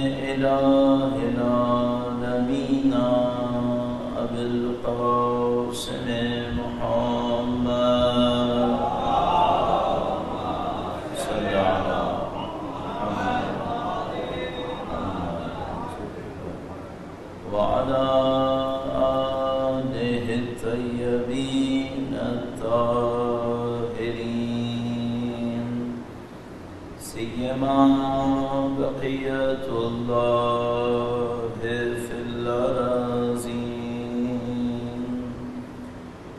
إله العالمين أبي القاسم محمد صل على محمد وعلى آله الطيبين الطاهرين سيما بقية الله في الأراضين.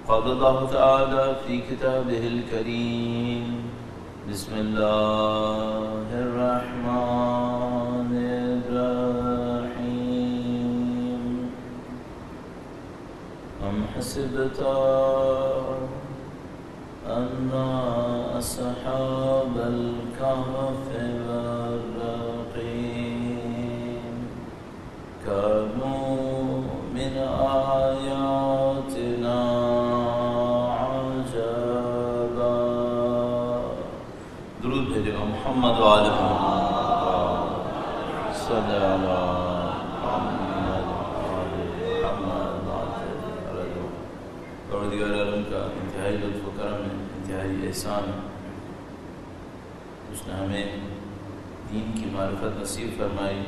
قال الله تعالى في كتابه الكريم: بسم الله الرحمن الرحيم. أم حسبت أن أصحاب الكهف والرقيم كانوا من آياتنا عجبا. درود بھیجے گا محمد وآل محمد صلی اللہ پروردگار عالم کا انتہائی لطف و کرم ہے، انتہائی احسان ہے. اس نے ہمیں دین کی معرفت نصیب فرمائی،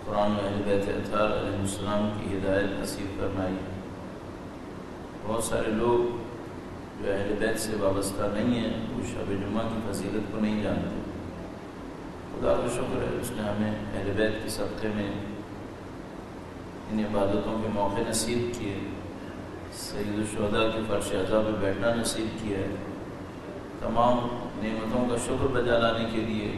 قرآن و اہل بیت اطہار علیہ السلام کی ہدایت نصیب فرمائی. بہت سارے لوگ جو اہل بیت سے وابستہ نہیں ہیں وہ شب جمعہ کی فضیلت کو نہیں جانتے. خدا کا شکر ہے اس نے ہمیں اہل بیت کے صدقے میں ان عبادتوں کے موقع نصیب کیے، سید الشہداء کے فرش عزا پہ بیٹھنا نصیب کیا ہے. تمام نعمتوں کا شکر بجا لانے کے لیے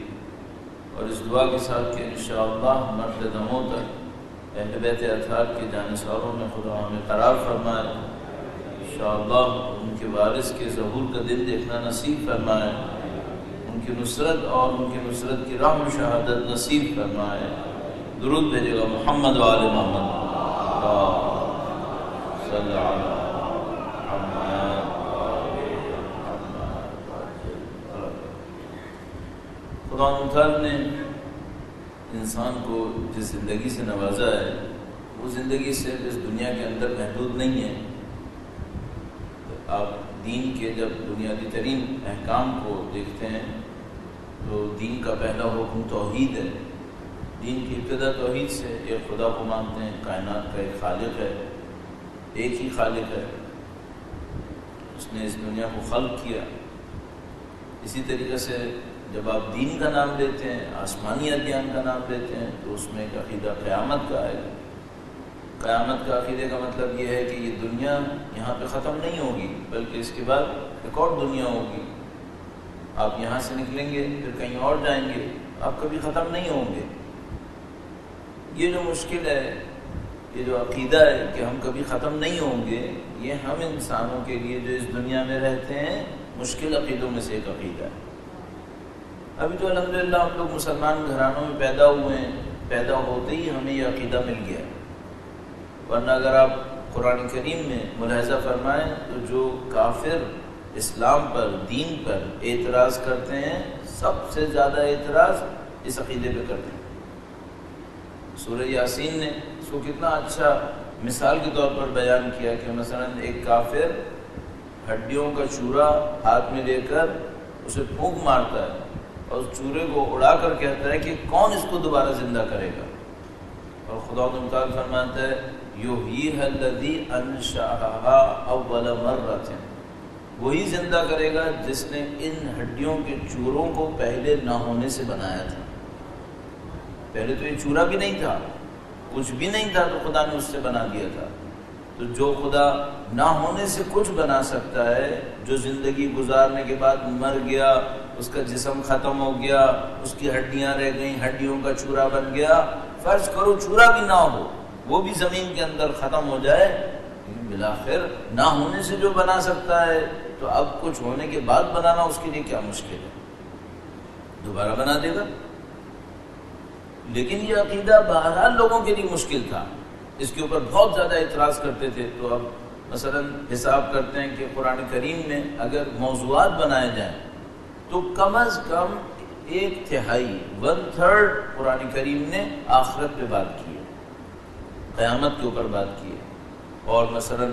اور اس دعا کے ساتھ کہ انشاءاللہ مرد دموں تک اہل بیت اطہار کے جانثاروں میں خدا ہمیں قرار فرمائے. انشاءاللہ ان کے وارث کے ظہور کا دن دیکھنا نصیب فرمائے، ان کی نصرت اور ان کی نصرت کی راہ میں شہادت نصیب فرمائے. درود بھیجے گا محمد وآل محمد صلی اللہ علیہ خدا تعالیٰ نے انسان کو جس زندگی سے نوازا ہے وہ زندگی صرف اس دنیا کے اندر محدود نہیں ہے. آپ دین کے جب بنیادی ترین احکام کو دیکھتے ہیں تو دین کا پہلا حکم توحید ہے. دین کی ابتدا توحید سے، ایک خدا کو مانتے ہیں، کائنات کا ایک خالق ہے، ایک ہی خالق ہے، اس نے اس دنیا کو خلق کیا. اسی طریقے سے جب آپ دین کا نام لیتے ہیں، آسمانی ادیان کا نام لیتے ہیں، تو اس میں ایک عقیدہ قیامت کا ہے. قیامت کا عقیدے کا مطلب یہ ہے کہ یہ دنیا یہاں پہ ختم نہیں ہوگی، بلکہ اس کے بعد ایک اور دنیا ہوگی. آپ یہاں سے نکلیں گے پھر کہیں اور جائیں گے، آپ کبھی ختم نہیں ہوں گے. یہ جو مشکل ہے، یہ جو عقیدہ ہے کہ ہم کبھی ختم نہیں ہوں گے، یہ ہم انسانوں کے لیے جو اس دنیا میں رہتے ہیں مشکل عقیدوں میں سے ایک عقیدہ ہے. ابھی تو الحمدللہ ہم لوگ مسلمان گھرانوں میں پیدا ہوئے ہیں، پیدا ہوتے ہی ہمیں یہ عقیدہ مل گیا ہے. ورنہ اگر آپ قرآن کریم میں ملاحظہ فرمائیں تو جو کافر اسلام پر، دین پر اعتراض کرتے ہیں، سب سے زیادہ اعتراض اس عقیدے پہ کرتے ہیں. سورہ یاسین نے اس کو کتنا اچھا مثال کے طور پر بیان کیا کہ مثلا ایک کافر ہڈیوں کا چورا ہاتھ میں لے کر اسے پھونک مارتا ہے اور اس چورے کو اڑا کر کہتا ہے کہ کون اس کو دوبارہ زندہ کرے گا. اور خدا تعالیٰ فرماتا ہے یحییھا الذی انشأھا اول مرۃ، وہی زندہ کرے گا جس نے ان ہڈیوں کے چوروں کو پہلے نہ ہونے سے بنایا تھا. پہلے تو یہ چورا بھی نہیں تھا، کچھ بھی نہیں تھا، تو خدا نے اس سے بنا دیا تھا. تو جو خدا نہ ہونے سے کچھ بنا سکتا ہے، جو زندگی گزارنے کے بعد مر گیا، اس کا جسم ختم ہو گیا، اس کی ہڈیاں رہ گئیں، ہڈیوں کا چورا بن گیا. فرض کرو چورا بھی نہ ہو، وہ بھی زمین کے اندر ختم ہو جائے، بالآخر نہ ہونے سے جو بنا سکتا ہے تو اب کچھ ہونے کے بعد بنانا اس کے لیے کیا مشکل ہے، دوبارہ بنا دے گا. لیکن یہ عقیدہ بہرحال لوگوں کے لیے مشکل تھا، اس کے اوپر بہت زیادہ اعتراض کرتے تھے. تو اب مثلا حساب کرتے ہیں کہ قرآن کریم میں اگر موضوعات بنائے جائیں تو کم از کم 1/3 1/3 قرآن کریم نے آخرت پہ بات کی ہے، قیامت کے اوپر بات کی ہے، اور مثلا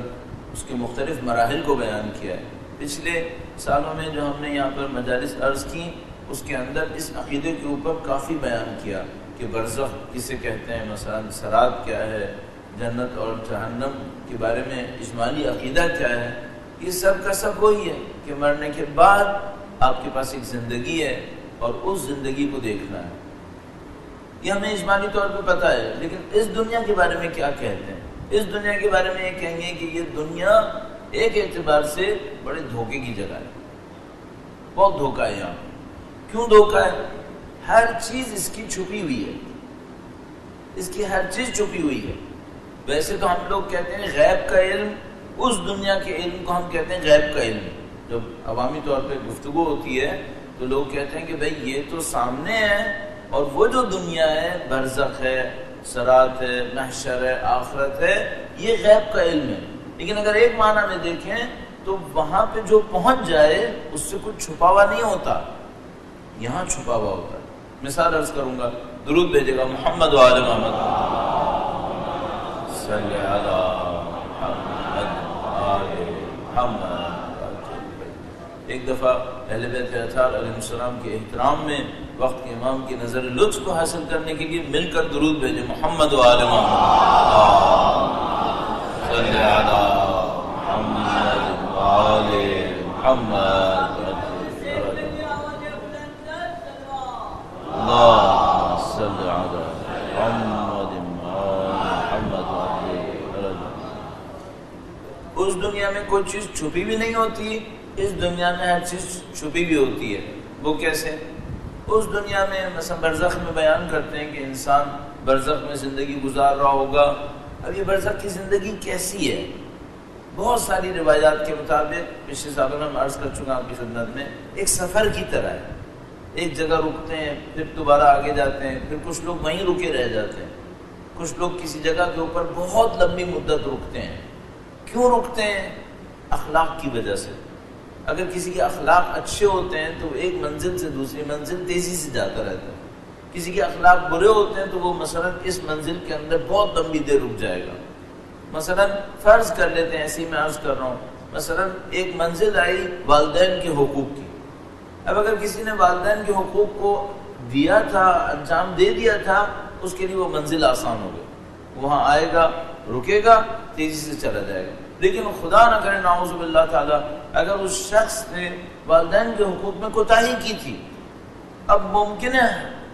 اس کے مختلف مراحل کو بیان کیا ہے۔ پچھلے سالوں میں جو ہم نے یہاں پر مجالس عرض کی، اس کے اندر اس عقیدے کے اوپر کافی بیان کیا کہ برزخ کسے کہتے ہیں، مثلا صراط کیا ہے، جنت اور جہنم کے بارے میں اجمالی عقیدہ کیا ہے۔ یہ سب کا سب وہی ہے کہ مرنے کے بعد آپ کے پاس ایک زندگی ہے اور اس زندگی کو دیکھنا ہے، یہ ہمیں اجمالی طور پہ پتہ ہے۔ لیکن اس دنیا کے بارے میں کیا کہتے ہیں؟ اس دنیا کے بارے میں یہ کہیں گے کہ یہ دنیا ایک اعتبار سے بڑے دھوکے کی جگہ ہے، بہت دھوکہ ہے یہاں۔ کیوں دھوکہ ہے؟ ہر چیز اس کی چھپی ہوئی ہے، اس کی ہر چیز چھپی ہوئی ہے۔ ویسے تو ہم لوگ کہتے ہیں غیب کا علم، اس دنیا کے علم کو ہم کہتے ہیں غیب کا علم۔ جب عوامی طور پہ گفتگو ہوتی ہے تو لوگ کہتے ہیں کہ بھئی یہ تو سامنے ہے، اور وہ جو دنیا ہے، برزخ ہے، صراط ہے، محشر ہے، آخرت ہے، یہ غیب کا علم ہے۔ لیکن اگر ایک معنی میں دیکھیں تو وہاں پہ جو پہنچ جائے اس سے کچھ چھپا ہوا نہیں ہوتا، یہاں چھپا ہوا ہوتا ہے۔ مثال عرض کروں گا، درود بھیجے گا محمد و آل محمد صلی علی محمد آل محمد۔ ایک دفعہ اہل بیت اطہار علیہ السلام کے احترام میں وقت کے امام کی نظر لطف کو حاصل کرنے کے لیے مل کر درود بھیجے محمد و آل محمد صلی علی محمد و آل محمد۔ اللہم صلی علی محمد اس دنیا میں کوئی چیز چھپی بھی نہیں ہوتی، اس دنیا میں ہر چیز چھپی بھی ہوتی ہے۔ وہ کیسے؟ اس دنیا میں مثلا برزخ میں بیان کرتے ہیں کہ انسان برزخ میں زندگی گزار رہا ہوگا۔ اب یہ برزخ کی زندگی کیسی ہے؟ بہت ساری روایات کے مطابق، پچھلے سالوں میں عرض کر چکا آپ کی خدمت میں، ایک سفر کی طرح ہے۔ ایک جگہ رکتے ہیں، پھر دوبارہ آگے جاتے ہیں، پھر کچھ لوگ وہیں رکے رہ جاتے ہیں، کچھ لوگ کسی جگہ کے اوپر بہت لمبی مدت رکتے ہیں۔ کیوں رکتے ہیں؟ اخلاق کی وجہ سے۔ اگر کسی کے اخلاق اچھے ہوتے ہیں تو ایک منزل سے دوسری منزل تیزی سے جاتا رہتا ہے، کسی کے اخلاق برے ہوتے ہیں تو وہ مثلا اس منزل کے اندر بہت لمبی دیر رک جائے گا۔ مثلا فرض کر لیتے ہیں، ایسی میں عرض کر رہا ہوں، مثلا ایک منزل آئی والدین کے حقوق کی۔ اب اگر کسی نے والدین کے حقوق کو دیا تھا، انجام دے دیا تھا، اس کے لیے وہ منزل آسان ہو گئی، وہاں آئے گا، رکے گا، تیزی سے چلا جائے گا۔ لیکن خدا نہ کرے نعوذ باللہ تعالیٰ، اگر اس شخص نے والدین کے حقوق میں کوتاہی کی تھی، اب ممکن ہے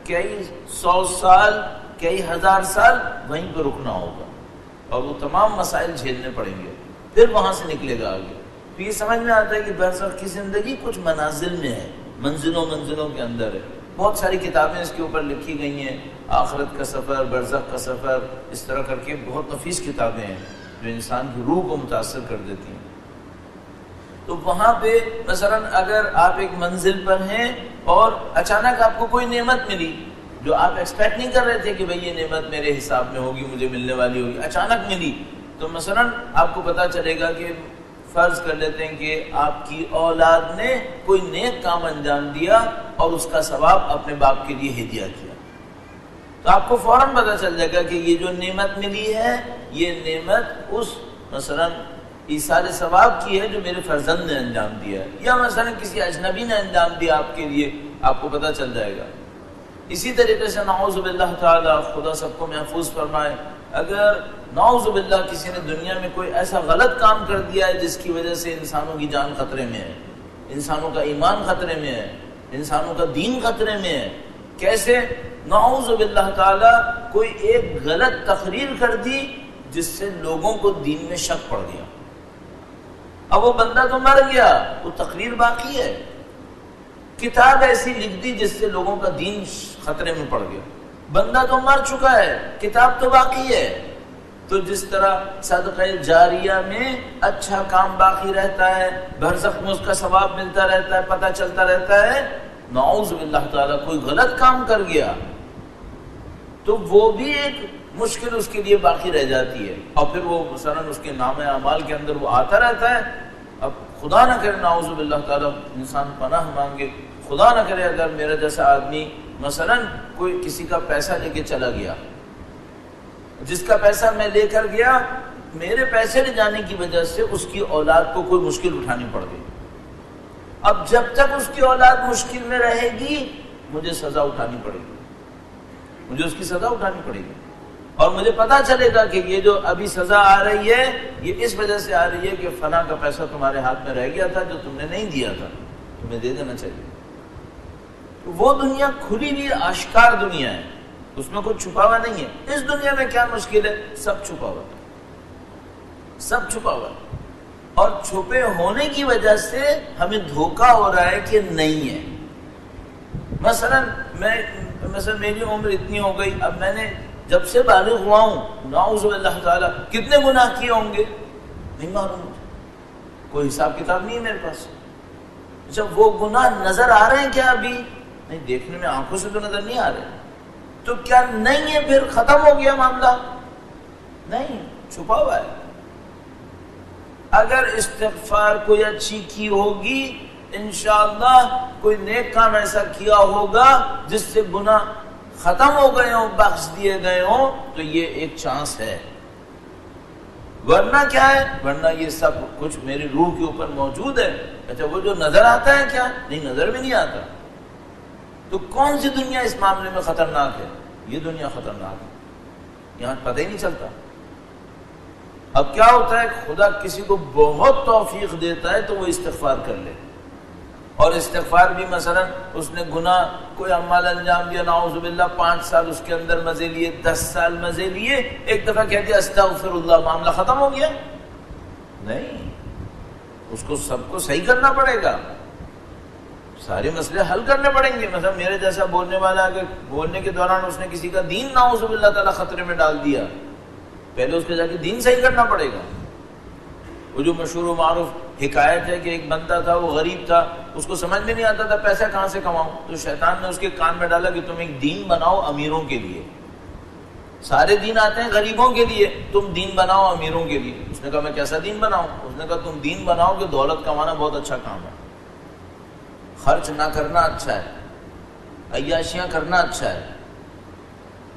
کئی 100 سال، کئی 1000 سال وہیں پہ رکنا ہوگا، اور وہ تمام مسائل جھیلنے پڑیں گے، پھر وہاں سے نکلے گا آگے۔ تو یہ سمجھ میں آتا ہے کہ برزخ کی زندگی کچھ منازل میں ہے، منزلوں کے اندر ہے۔ بہت ساری کتابیں اس کے اوپر لکھی گئی ہیں، آخرت کا سفر، برزخ کا سفر، اس طرح کر کے بہت نفیس کتابیں ہیں جو انسان کی روح کو متاثر کر دیتی ہیں۔ تو وہاں پہ مثلا اگر آپ ایک منزل پر ہیں اور اچانک آپ کو کوئی نعمت ملی جو آپ ایکسپیکٹ نہیں کر رہے تھے کہ بھئی یہ نعمت میرے حساب میں ہوگی، مجھے ملنے والی ہوگی، اچانک ملی، تو مثلا آپ کو پتہ چلے گا کہ فرض کر لیتے ہیں کہ آپ کی اولاد نے کوئی نیک کام انجام دیا اور اس کا ثواب اپنے باپ کے لیے ہدیہ کیا، تو آپ کو فوراً پتہ چل جائے گا کہ یہ جو نعمت ملی ہے، یہ نعمت اس مثلا ایصال ثواب کی ہے جو میرے فرزند نے انجام دیا ہے، یا مثلا کسی اجنبی نے انجام دیا آپ کے لیے، آپ کو پتہ چل جائے گا۔ اسی طریقے سے نعوذ باللہ تعالی، خدا سب کو محفوظ فرمائے، اگر نعوذ باللہ کسی نے دنیا میں کوئی ایسا غلط کام کر دیا ہے جس کی وجہ سے انسانوں کی جان خطرے میں ہے، انسانوں کا ایمان خطرے میں ہے، انسانوں کا دین خطرے میں ہے، کیسے؟ نعوذ باللہ تعالی کوئی ایک غلط تقریر کر دی جس سے لوگوں کو دین میں شک پڑ گیا۔ اب وہ بندہ تو مر گیا، وہ تقریر باقی ہے، کتاب ایسی لکھ دی جس سے لوگوں کا دین خطرے میں پڑ گیا، بندہ تو مر چکا ہے، کتاب تو باقی ہے۔ تو جس طرح صدقہ جاریہ میں اچھا کام باقی رہتا ہے، برزخ میں اس کا ثواب ملتا رہتا ہے، پتہ چلتا رہتا ہے، نعوذ باللہ تعالیٰ کوئی غلط کام کر گیا تو وہ بھی ایک مشکل اس کے لیے باقی رہ جاتی ہے، اور پھر وہ مثلا اس کے نام اعمال کے اندر وہ آتا رہتا ہے۔ اب خدا نہ کرے نعوذ باللہ تعالیٰ انسان پناہ مانگے، خدا نہ کرے اگر میرا جیسا آدمی مثلا کوئی کسی کا پیسہ لے کے چلا گیا، جس کا پیسہ میں لے کر گیا، میرے پیسے لے جانے کی وجہ سے اس کی اولاد کو کوئی مشکل اٹھانی پڑ گئی، اب جب تک اس کی اولاد مشکل میں رہے گی مجھے سزا اٹھانی پڑے گی، مجھے اس کی سزا اٹھانی پڑے گی، اور مجھے پتا چلے گا کہ یہ جو ابھی سزا آ رہی ہے یہ اس وجہ سے آ رہی ہے کہ فلاں کا پیسہ تمہارے ہاتھ میں رہ گیا تھا جو تم نے نہیں دیا تھا، تمہیں دے دینا چاہیے۔ وہ دنیا کھلی ہوئی آشکار دنیا ہے، اس میں کوئی چھپا ہوا نہیں ہے۔ اس دنیا میں کیا مشکل ہے؟ سب چھپا ہوا، سب چھپا ہوا، اور چھپے ہونے کی وجہ سے ہمیں دھوکہ ہو رہا ہے کہ نہیں ہے۔ مثلا میری عمر اتنی ہو گئی، اب میں نے جب سے بالغ ہوا ہوں نعوذ باللہ تعالیٰ کتنے گناہ کیے ہوں گے نہیں معلوم مجھے، کوئی حساب کتاب نہیں ہے میرے پاس۔ جب وہ گناہ نظر آ رہے ہیں کیا؟ ابھی نہیں، دیکھنے میں آنکھوں سے تو نظر نہیں آ رہے، تو کیا نہیں ہے پھر ختم ہو گیا معاملہ؟ نہیں، چھپا ہوا ہے۔ اگر استغفار کوئی اچھی کی ہوگی انشاءاللہ، کوئی نیک کام ایسا کیا ہوگا جس سے گناہ ختم ہو گئے ہوں، بخش دیے گئے ہوں، تو یہ ایک چانس ہے۔ ورنہ کیا ہے؟ ورنہ یہ سب کچھ میری روح کے اوپر موجود ہے۔ اچھا وہ جو نظر آتا ہے کیا؟ نہیں، نظر بھی نہیں آتا۔ تو کون سی دنیا اس معاملے میں خطرناک ہے؟ یہ دنیا خطرناک ہے، یہاں پتہ ہی نہیں چلتا۔ اب کیا ہوتا ہے، خدا کسی کو بہت توفیق دیتا ہے تو وہ استغفار کر لے، اور استغفار بھی مثلا اس نے گناہ کوئی اعمال انجام دیا، نعوذ باللہ 5 سال اس کے اندر مزے لیے، 10 سال مزے لیے، ایک دفعہ کہہ دیا استغفر اللہ، معاملہ ختم ہو گیا؟ نہیں، اس کو سب کو صحیح کرنا پڑے گا، سارے مسئلے حل کرنے پڑیں گے۔ مثلا میرے جیسا بولنے والا اگر بولنے کے دوران اس نے کسی کا دین نعوذ باللہ تعالیٰ خطرے میں ڈال دیا، پہلے اس کے جا کے دین صحیح کرنا پڑے گا۔ وہ جو مشہور و معروف حکایت ہے کہ ایک بندہ تھا، وہ غریب تھا، اس کو سمجھ میں نہیں آتا تھا پیسہ کہاں سے کماؤں، تو شیطان نے اس کے کان میں ڈالا کہ تم ایک دین بناؤ امیروں کے لیے، سارے دین آتے ہیں غریبوں کے لیے، تم دین بناؤ امیروں کے لیے۔ اس نے کہا میں کیسا دین بناؤں؟ اس نے کہا تم دین بناؤ کہ دولت کمانا بہت اچھا کام ہے، خرچ نہ کرنا اچھا ہے، عیاشیاں کرنا اچھا ہے۔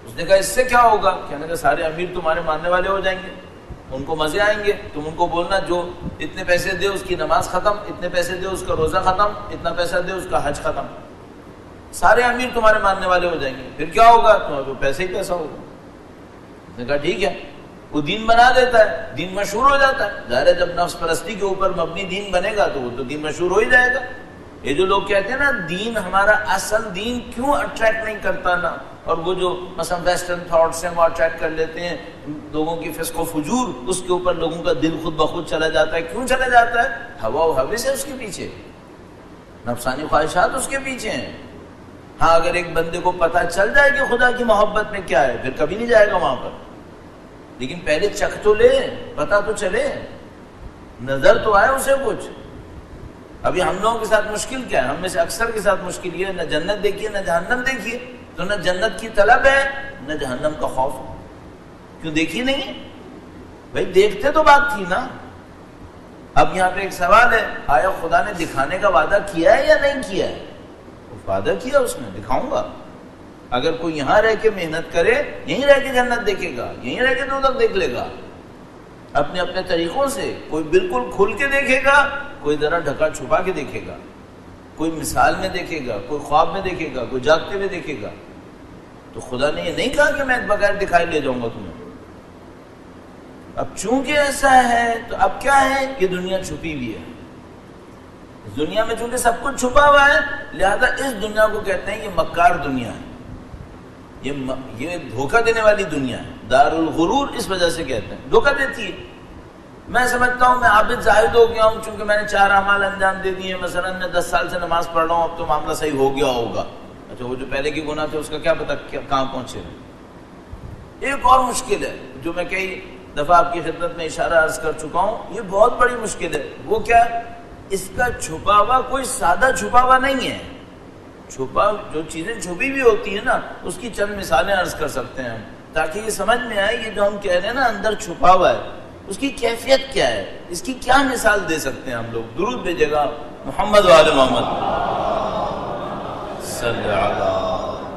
اس نے کہا اس سے کیا ہوگا؟ کہنے کا سارے امیر تمہارے ماننے والے ہو جائیں گے، ان کو مزے آئیں گے، تم ان کو بولنا جو اتنے پیسے دے اس کی نماز ختم، اتنے پیسے دے اس کا روزہ ختم، اتنا پیسہ دے اس کا حج ختم، سارے امیر تمہارے ماننے والے ہو جائیں گے، پھر کیا ہوگا؟ تمہارے پیسے ہی پیسہ ہوگا۔ اس نے کہا ٹھیک ہے، وہ دین بنا دیتا ہے، دین مشہور ہو جاتا ہے۔ ظاہر ہے جب نفس پرستی کے اوپر مبنی دین بنے گا تو وہ تو دین مشہور ہو ہی جائے گا۔ یہ جو لوگ کہتے ہیں نا دین ہمارا اصل دین کیوں اٹریکٹ نہیں کرتا نا، اور وہ جو مثلا ویسٹرن تھاٹس ہیں وہ اٹریکٹ کر لیتے ہیں، لوگوں کی فسق و فجور، اس کے اوپر لوگوں کا دل خود بخود چلا جاتا ہے۔ کیوں چلا جاتا ہے؟ ہوا و ہوس ہے اس کے پیچھے، نفسانی خواہشات اس کے پیچھے ہیں۔ ہاں اگر ایک بندے کو پتہ چل جائے کہ خدا کی محبت میں کیا ہے پھر کبھی نہیں جائے گا وہاں پر، لیکن پہلے چکھ تو لے، پتہ تو چلے، نظر تو آئے اسے کچھ۔ ابھی ہم لوگوں کے ساتھ مشکل کیا ہے؟ ہم میں سے اکثر کے ساتھ مشکل یہ ہے، نہ جنت دیکھیے نہ جہنم دیکھیے، تو نہ جنت کی طلب ہے نہ جہنم کا خوف ہے۔ کیوں دیکھی نہیں ہے؟ بھائی دیکھتے تو بات تھی نا۔ اب یہاں پہ ایک سوال ہے، آیا خدا نے دکھانے کا وعدہ کیا ہے یا نہیں کیا ہے؟ وعدہ کیا اس نے، دکھاؤں گا۔ اگر کوئی یہاں رہ کے محنت کرے، یہیں رہ کے جنت دیکھے گا، یہیں رہ کے دوزخ دیکھ لے گا، اپنے اپنے طریقوں سے۔ کوئی بالکل کھل کے دیکھے گا، کوئی ذرا ڈھکا چھپا کے دیکھے گا، کوئی مثال میں دیکھے گا، کوئی خواب میں دیکھے گا، کوئی جاگتے ہوئے دیکھے گا۔ تو خدا نے یہ نہیں کہا کہ میں بغیر دکھائی لے جاؤں گا تمہیں۔ اب چونکہ ایسا ہے تو اب کیا ہے، یہ دنیا چھپی ہوئی ہے۔ اس دنیا میں چونکہ سب کچھ چھپا ہوا ہے، لہذا اس دنیا کو کہتے ہیں یہ مکار دنیا ہے، یہ دھوکہ دینے والی دنیا ہے۔ دار الغرور اس وجہ سے کہتے ہیں، دھوکہ دیتی ہے۔ میں سمجھتا ہوں میں عابد زاہد ہو گیا ہوں چونکہ میں نے 4 اعمال انجام دے دیے، مثلا میں 10 سال سے نماز پڑھ رہا ہوں، اب تو معاملہ صحیح ہو گیا ہوگا۔ اچھا وہ جو پہلے کی گناہ تھے اس کا کیا پتہ کہاں پہنچے۔ ایک اور مشکل ہے جو میں کئی دفعہ آپ کی خدمت میں اشارہ عرض کر چکا ہوں، یہ بہت بڑی مشکل ہے۔ وہ کیا؟ اس کا چھپا ہوا کوئی سادہ چھپا ہوا نہیں ہے۔ چھپا جو چیزیں چھپی بھی ہوتی ہیں نا، اس کی چند مثالیں عرض کر سکتے ہیں ہم، تاکہ یہ سمجھ میں آئے یہ جو ہم کہہ رہے ہیں نا اندر چھپا ہوا ہے، اس کی کیفیت کیا ہے، اس کی کیا مثال دے سکتے ہیں ہم لوگ۔ درود بھیجے گا محمد و آل محمد۔ صل علی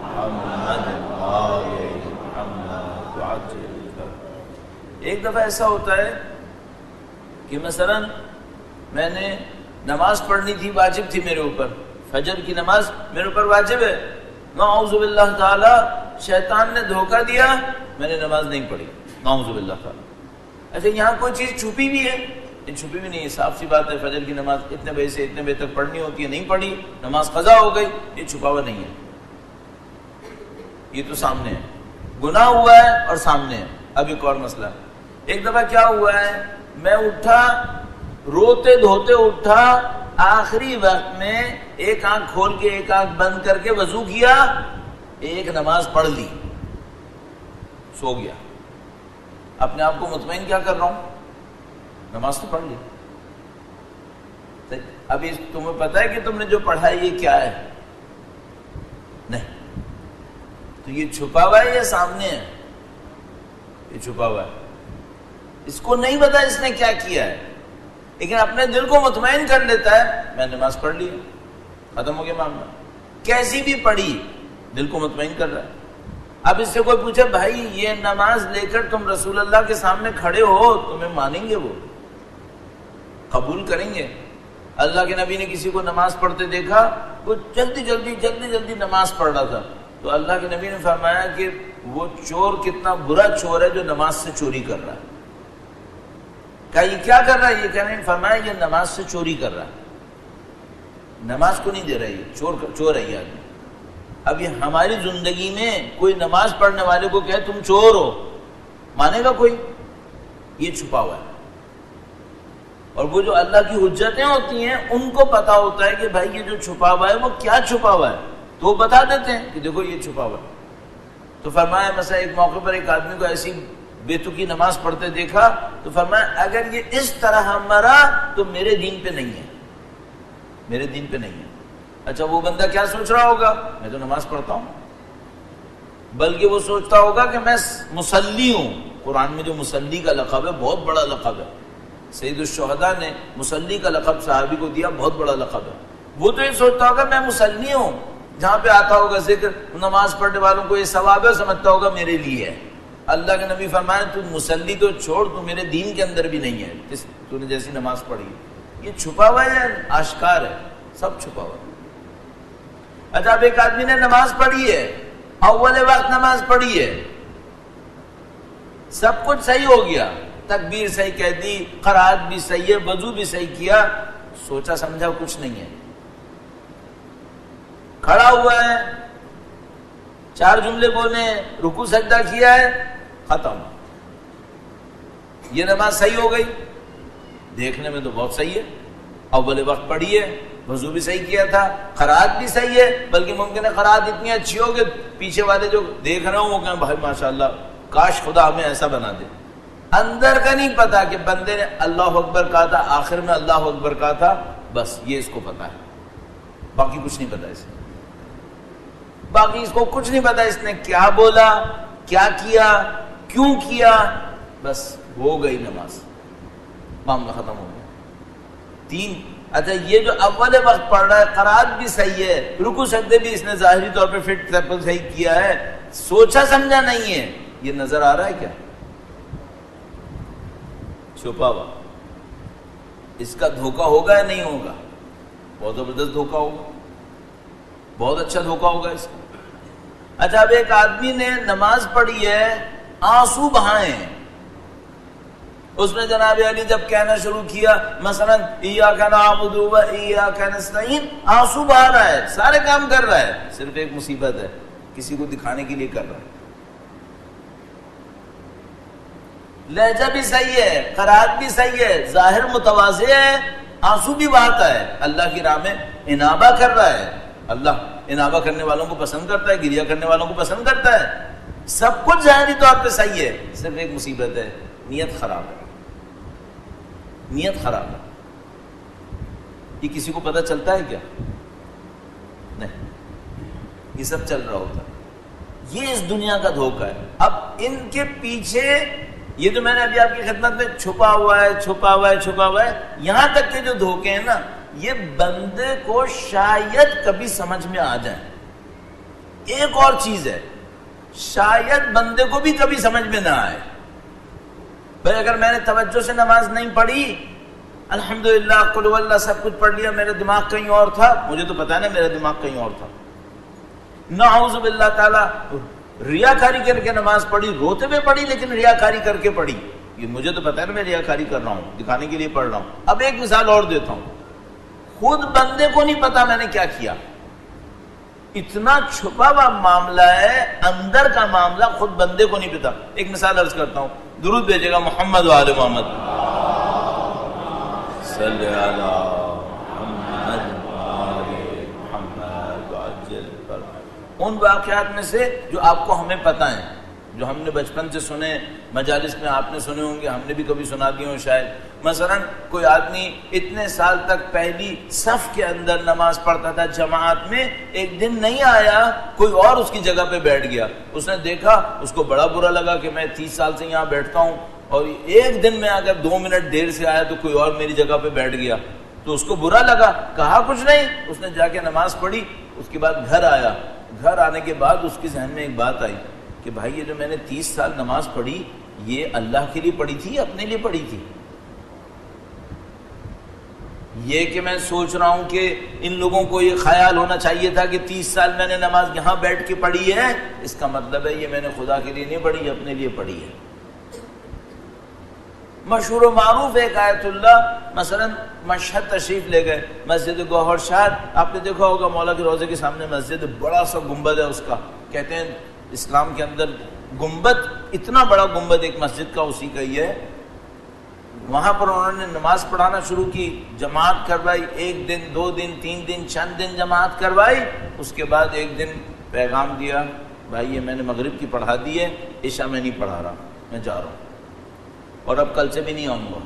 محمد وآل محمد وعجل۔ ایک دفعہ ایسا ہوتا ہے کہ مثلا میں نے نماز پڑھنی تھی، واجب تھی میرے اوپر، فجر کی نماز میرے اوپر واجب ہے، نعوذ باللہ تعالی شیطان نے دھوکہ دیا، میں نے نماز نہیں پڑھی، نعوذ باللہ تعالی۔ اچھا یہاں کوئی چیز چھپی بھی ہے؟ یہ چھپی بھی نہیں ہے، صاف سی بات ہے، فجر کی نماز اتنے بجے سے اتنے بجے تک پڑھنی ہوتی ہے، نہیں پڑھی، نماز قضا ہو گئی، یہ چھپا ہوا نہیں ہے، یہ تو سامنے ہے، گناہ ہوا ہے اور سامنے ہے۔ اب ایک اور مسئلہ، ایک دفعہ کیا ہوا ہے، میں اٹھا، روتے دھوتے اٹھا، آخری وقت میں ایک آنکھ کھول کے ایک آنکھ بند کر کے وضو کیا، ایک نماز پڑھ لی، سو گیا، اپنے آپ کو مطمئن کیا کر رہا ہوں، نماز تو پڑھ لی۔ ابھی تمہیں پتہ ہے کہ تم نے جو پڑھا ہے یہ کیا ہے؟ نہیں، تو یہ چھپا ہوا ہے یا سامنے ہے؟ یہ چھپا ہوا ہے، اس کو نہیں پتا اس نے کیا کیا ہے، لیکن اپنے دل کو مطمئن کر لیتا ہے میں نماز پڑھ لی، ختم ہو گیا معاملہ، کیسی بھی پڑھی دل کو مطمئن کر رہا ہے۔ اب اس سے کوئی پوچھے بھائی یہ نماز لے کر تم رسول اللہ کے سامنے کھڑے ہو، تمہیں مانیں گے، وہ قبول کریں گے؟ اللہ کے نبی نے کسی کو نماز پڑھتے دیکھا، وہ جلدی جلدی نماز پڑھ رہا تھا، تو اللہ کے نبی نے فرمایا کہ وہ چور کتنا برا چور ہے جو نماز سے چوری کر رہا ہے۔ کہا یہ کیا کر رہا ہے؟ یہ کہنے نے فرمایا یہ نماز سے چوری کر رہا ہے، نماز کو نہیں دے رہا، یہ چور ہے یہ آدمی۔ اب یہ ہماری زندگی میں کوئی نماز پڑھنے والے کو کہے تم چور ہو، مانے گا کوئی؟ یہ چھپا ہوا ہے۔ اور وہ جو اللہ کی حجتیں ہوتی ہیں ان کو پتا ہوتا ہے کہ بھائی یہ جو چھپا ہوا ہے وہ کیا چھپا ہوا ہے، تو وہ بتا دیتے ہیں کہ دیکھو یہ چھپا ہوا ہے۔ تو فرمایا مثلا ایک موقع پر ایک آدمی کو ایسی بے تکی نماز پڑھتے دیکھا، تو فرمایا اگر یہ اس طرح مرا تو میرے دین پہ نہیں ہے، میرے دین پہ نہیں ہے۔ اچھا وہ بندہ کیا سوچ رہا ہوگا؟ میں تو نماز پڑھتا ہوں، بلکہ وہ سوچتا ہوگا کہ میں مصلی ہوں۔ قرآن میں جو مصلی کا لقب ہے بہت بڑا لقب ہے، سید الشہداء نے مصلی کا لقب صحابی کو دیا، بہت بڑا لقب ہے۔ وہ تو یہ سوچتا ہوگا میں مصلی ہوں، جہاں پہ آتا ہوگا ذکر نماز پڑھنے والوں کو یہ ثواب ہے، سمجھتا ہوگا میرے لیے ہے۔ اللہ کے نبی فرمائے تو مصلی تو چھوڑ، تو میرے دین کے اندر بھی نہیں ہے، تو نے جیسی نماز پڑھی۔ یہ چھپا ہوا ہے یا آشکار ہے؟ سب چھپا ہوا ہے۔ اچھا اب ایک آدمی نے نماز پڑھی ہے، اول وقت نماز پڑھی ہے، سب کچھ صحیح ہو گیا، تکبیر صحیح کہہ دی، قرات بھی صحیح ہے، وضو بھی صحیح کیا، سوچا سمجھا کچھ نہیں ہے، کھڑا ہوا ہے، 4 جملے بولے، رکوع سجدہ کیا ہے، ختم، یہ نماز صحیح ہو گئی؟ دیکھنے میں تو بہت صحیح ہے، اول وقت پڑھی ہے، وضو بھی صحیح کیا تھا، قرات بھی صحیح ہے، بلکہ ممکن ہے قرات اتنی اچھی ہو کہ پیچھے والے جو دیکھ رہے ہوں وہ کہیں بھائی ماشاءاللہ کاش خدا ہمیں ایسا بنا دے۔ اندر کا نہیں پتا کہ بندے نے اللہ اکبر کہا تھا، آخر میں اللہ اکبر کہا تھا، بس یہ اس کو پتا ہے، باقی کچھ نہیں پتا اسے، باقی اس کو کچھ نہیں پتا اس نے کیا بولا، کیا کیا، کیوں کیا، بس ہو گئی نماز، معاملہ ختم ہو گیا۔ 3 اچھا یہ جو اول وقت پڑھ رہا ہے، قرات بھی صحیح ہے، رکوع سجدے بھی اس نے ظاہری طور پہ فٹ صحیح کیا ہے، سوچا سمجھا نہیں ہے، یہ نظر آ رہا ہے کیا؟ چھپا ہوا۔ اس کا دھوکہ ہوگا یا نہیں ہوگا؟ بہت زبردست دھوکہ ہوگا، بہت اچھا دھوکہ ہوگا اس کا۔ اچھا اب ایک آدمی نے نماز پڑھی ہے، آنسو بہائے، اس نے جناب علی جب کہنا شروع کیا مثلا ایاک نعبد و ایاک نستعین، آنسو بہا رہا ہے، سارے کام کر رہا ہے، صرف ایک مصیبت ہے، کسی کو دکھانے کے لیے کر رہا ہے۔ لہجہ بھی صحیح ہے، قرات بھی صحیح ہے، ظاہر متواضع ہے، آنسو بھی بہاتا ہے، اللہ کی راہ میں انابہ کر رہا ہے، اللہ انابہ کرنے والوں کو پسند کرتا ہے، گریہ کرنے والوں کو پسند کرتا ہے، سب کچھ ظاہری طور پہ صحیح ہے، صرف ایک مصیبت ہے، نیت خراب ہے، نیت خراب ہے۔ یہ کسی کو پتہ چلتا ہے کیا؟ نہیں، یہ سب چل رہا ہوتا ہے، یہ اس دنیا کا دھوکہ ہے۔ اب ان کے پیچھے یہ جو میں نے ابھی آپ کی خدمت میں چھپا ہوا ہے، چھپا ہوا ہے، چھپا ہوا ہے، یہاں تک کے جو دھوکے ہیں نا، یہ بندے کو شاید کبھی سمجھ میں آ جائیں، ایک اور چیز ہے، شاید بندے کو بھی کبھی سمجھ میں نہ آئے، بھائی اگر میں نے توجہ سے نماز نہیں پڑھی، الحمدللہ قل ہو اللہ سب کچھ پڑھ لیا، میرا دماغ کہیں اور تھا، مجھے تو پتا ہے نا میرا دماغ کہیں اور تھا، نعوذ باللہ تعالیٰ ریاکاری کر کے نماز پڑھی، روتے ہوئے پڑھی لیکن ریاکاری کر کے پڑھی، یہ مجھے تو پتا ہے نا میں ریاکاری کر رہا ہوں، دکھانے کے لیے پڑھ رہا ہوں۔ اب ایک مثال اور دیتا ہوں، خود بندے کو نہیں پتا میں نے کیا کیا، اتنا چھپا ہوا معاملہ ہے، اندر کا معاملہ خود بندے کو نہیں پتا۔ ایک مثال عرض کرتا ہوں، درود بھیجے گا محمد و آل محمد صلی علی محمد و آل محمد وعجل فرج۔ ان واقعات میں سے جو آپ کو ہمیں پتہ ہیں، جو ہم نے بچپن سے سنے، مجالس میں آپ نے سنے ہوں گے، ہم نے بھی کبھی سنا دیے ہوں شاید۔ مثلا کوئی آدمی اتنے سال تک پہلی صف کے اندر نماز پڑھتا تھا جماعت میں، ایک دن نہیں آیا، کوئی اور اس کی جگہ پہ بیٹھ گیا، اس نے دیکھا، اس کو بڑا برا لگا کہ میں 30 سال سے یہاں بیٹھتا ہوں اور ایک دن میں اگر 2 منٹ دیر سے آیا تو کوئی اور میری جگہ پہ بیٹھ گیا، تو اس کو برا لگا، کہا کچھ نہیں، اس نے جا کے نماز پڑھی، اس کے بعد گھر آیا، گھر آنے کے بعد اس کے ذہن میں ایک بات آئی کہ بھائی یہ جو میں نے 30 سال نماز پڑھی، یہ اللہ کے لیے پڑھی تھی، اپنے لیے پڑھی تھی؟ یہ کہ میں سوچ رہا ہوں کہ ان لوگوں کو یہ خیال ہونا چاہیے تھا کہ 30 سال میں نے نماز یہاں بیٹھ کے پڑھی ہے، اس کا مطلب ہے یہ میں نے خدا کے لیے نہیں پڑھی، اپنے لیے پڑھی ہے۔ مشہور و معروف ایک آیت اللہ، مثلا مشہد تشریف لے گئے، مسجد گوہر شاد، آپ نے دیکھا ہوگا مولا کے روضے کے سامنے مسجد، بڑا سا گنبد ہے اس کا، کہتے ہیں اسلام کے اندر گنبد، اتنا بڑا گنبد ایک مسجد کا اسی کا ہی ہے۔ وہاں پر انہوں نے نماز پڑھانا شروع کی، جماعت کروائی، 1 دن 2 دن 3 دن چند دن جماعت کروائی، اس کے بعد ایک دن پیغام دیا، بھائی یہ میں نے مغرب کی پڑھا دی ہے، عشاء میں نہیں پڑھا رہا، میں جا رہا ہوں اور اب کل سے بھی نہیں آؤں گا۔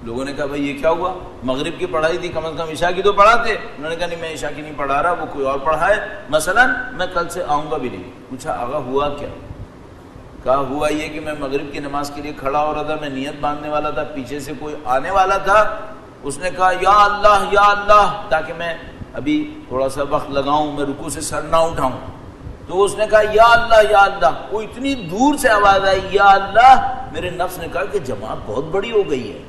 لوگوں نے کہا بھائی یہ کیا ہوا، مغرب کی پڑھائی تھی، کم از کم عشاء کی تو پڑھاتے۔ انہوں نے کہا نہیں میں عشاء کی نہیں پڑھا رہا، وہ کوئی اور پڑھائے، مثلا میں کل سے آؤں گا بھی نہیں۔ پوچھا آغا ہوا کیا؟ کہا ہوا یہ کہ میں مغرب کی نماز کے لیے کھڑا ہو رہا تھا، میں نیت باندھنے والا تھا، پیچھے سے کوئی آنے والا تھا، اس نے کہا یا اللہ تاکہ میں ابھی تھوڑا سا وقت لگاؤں، میں رکوع سے سر نہ اٹھاؤں، تو اس نے کہا یا اللہ، وہ اتنی دور سے آواز آئی یا اللہ، میرے نفس نے کہا کہ جماعت بہت بڑی ہو گئی ہے،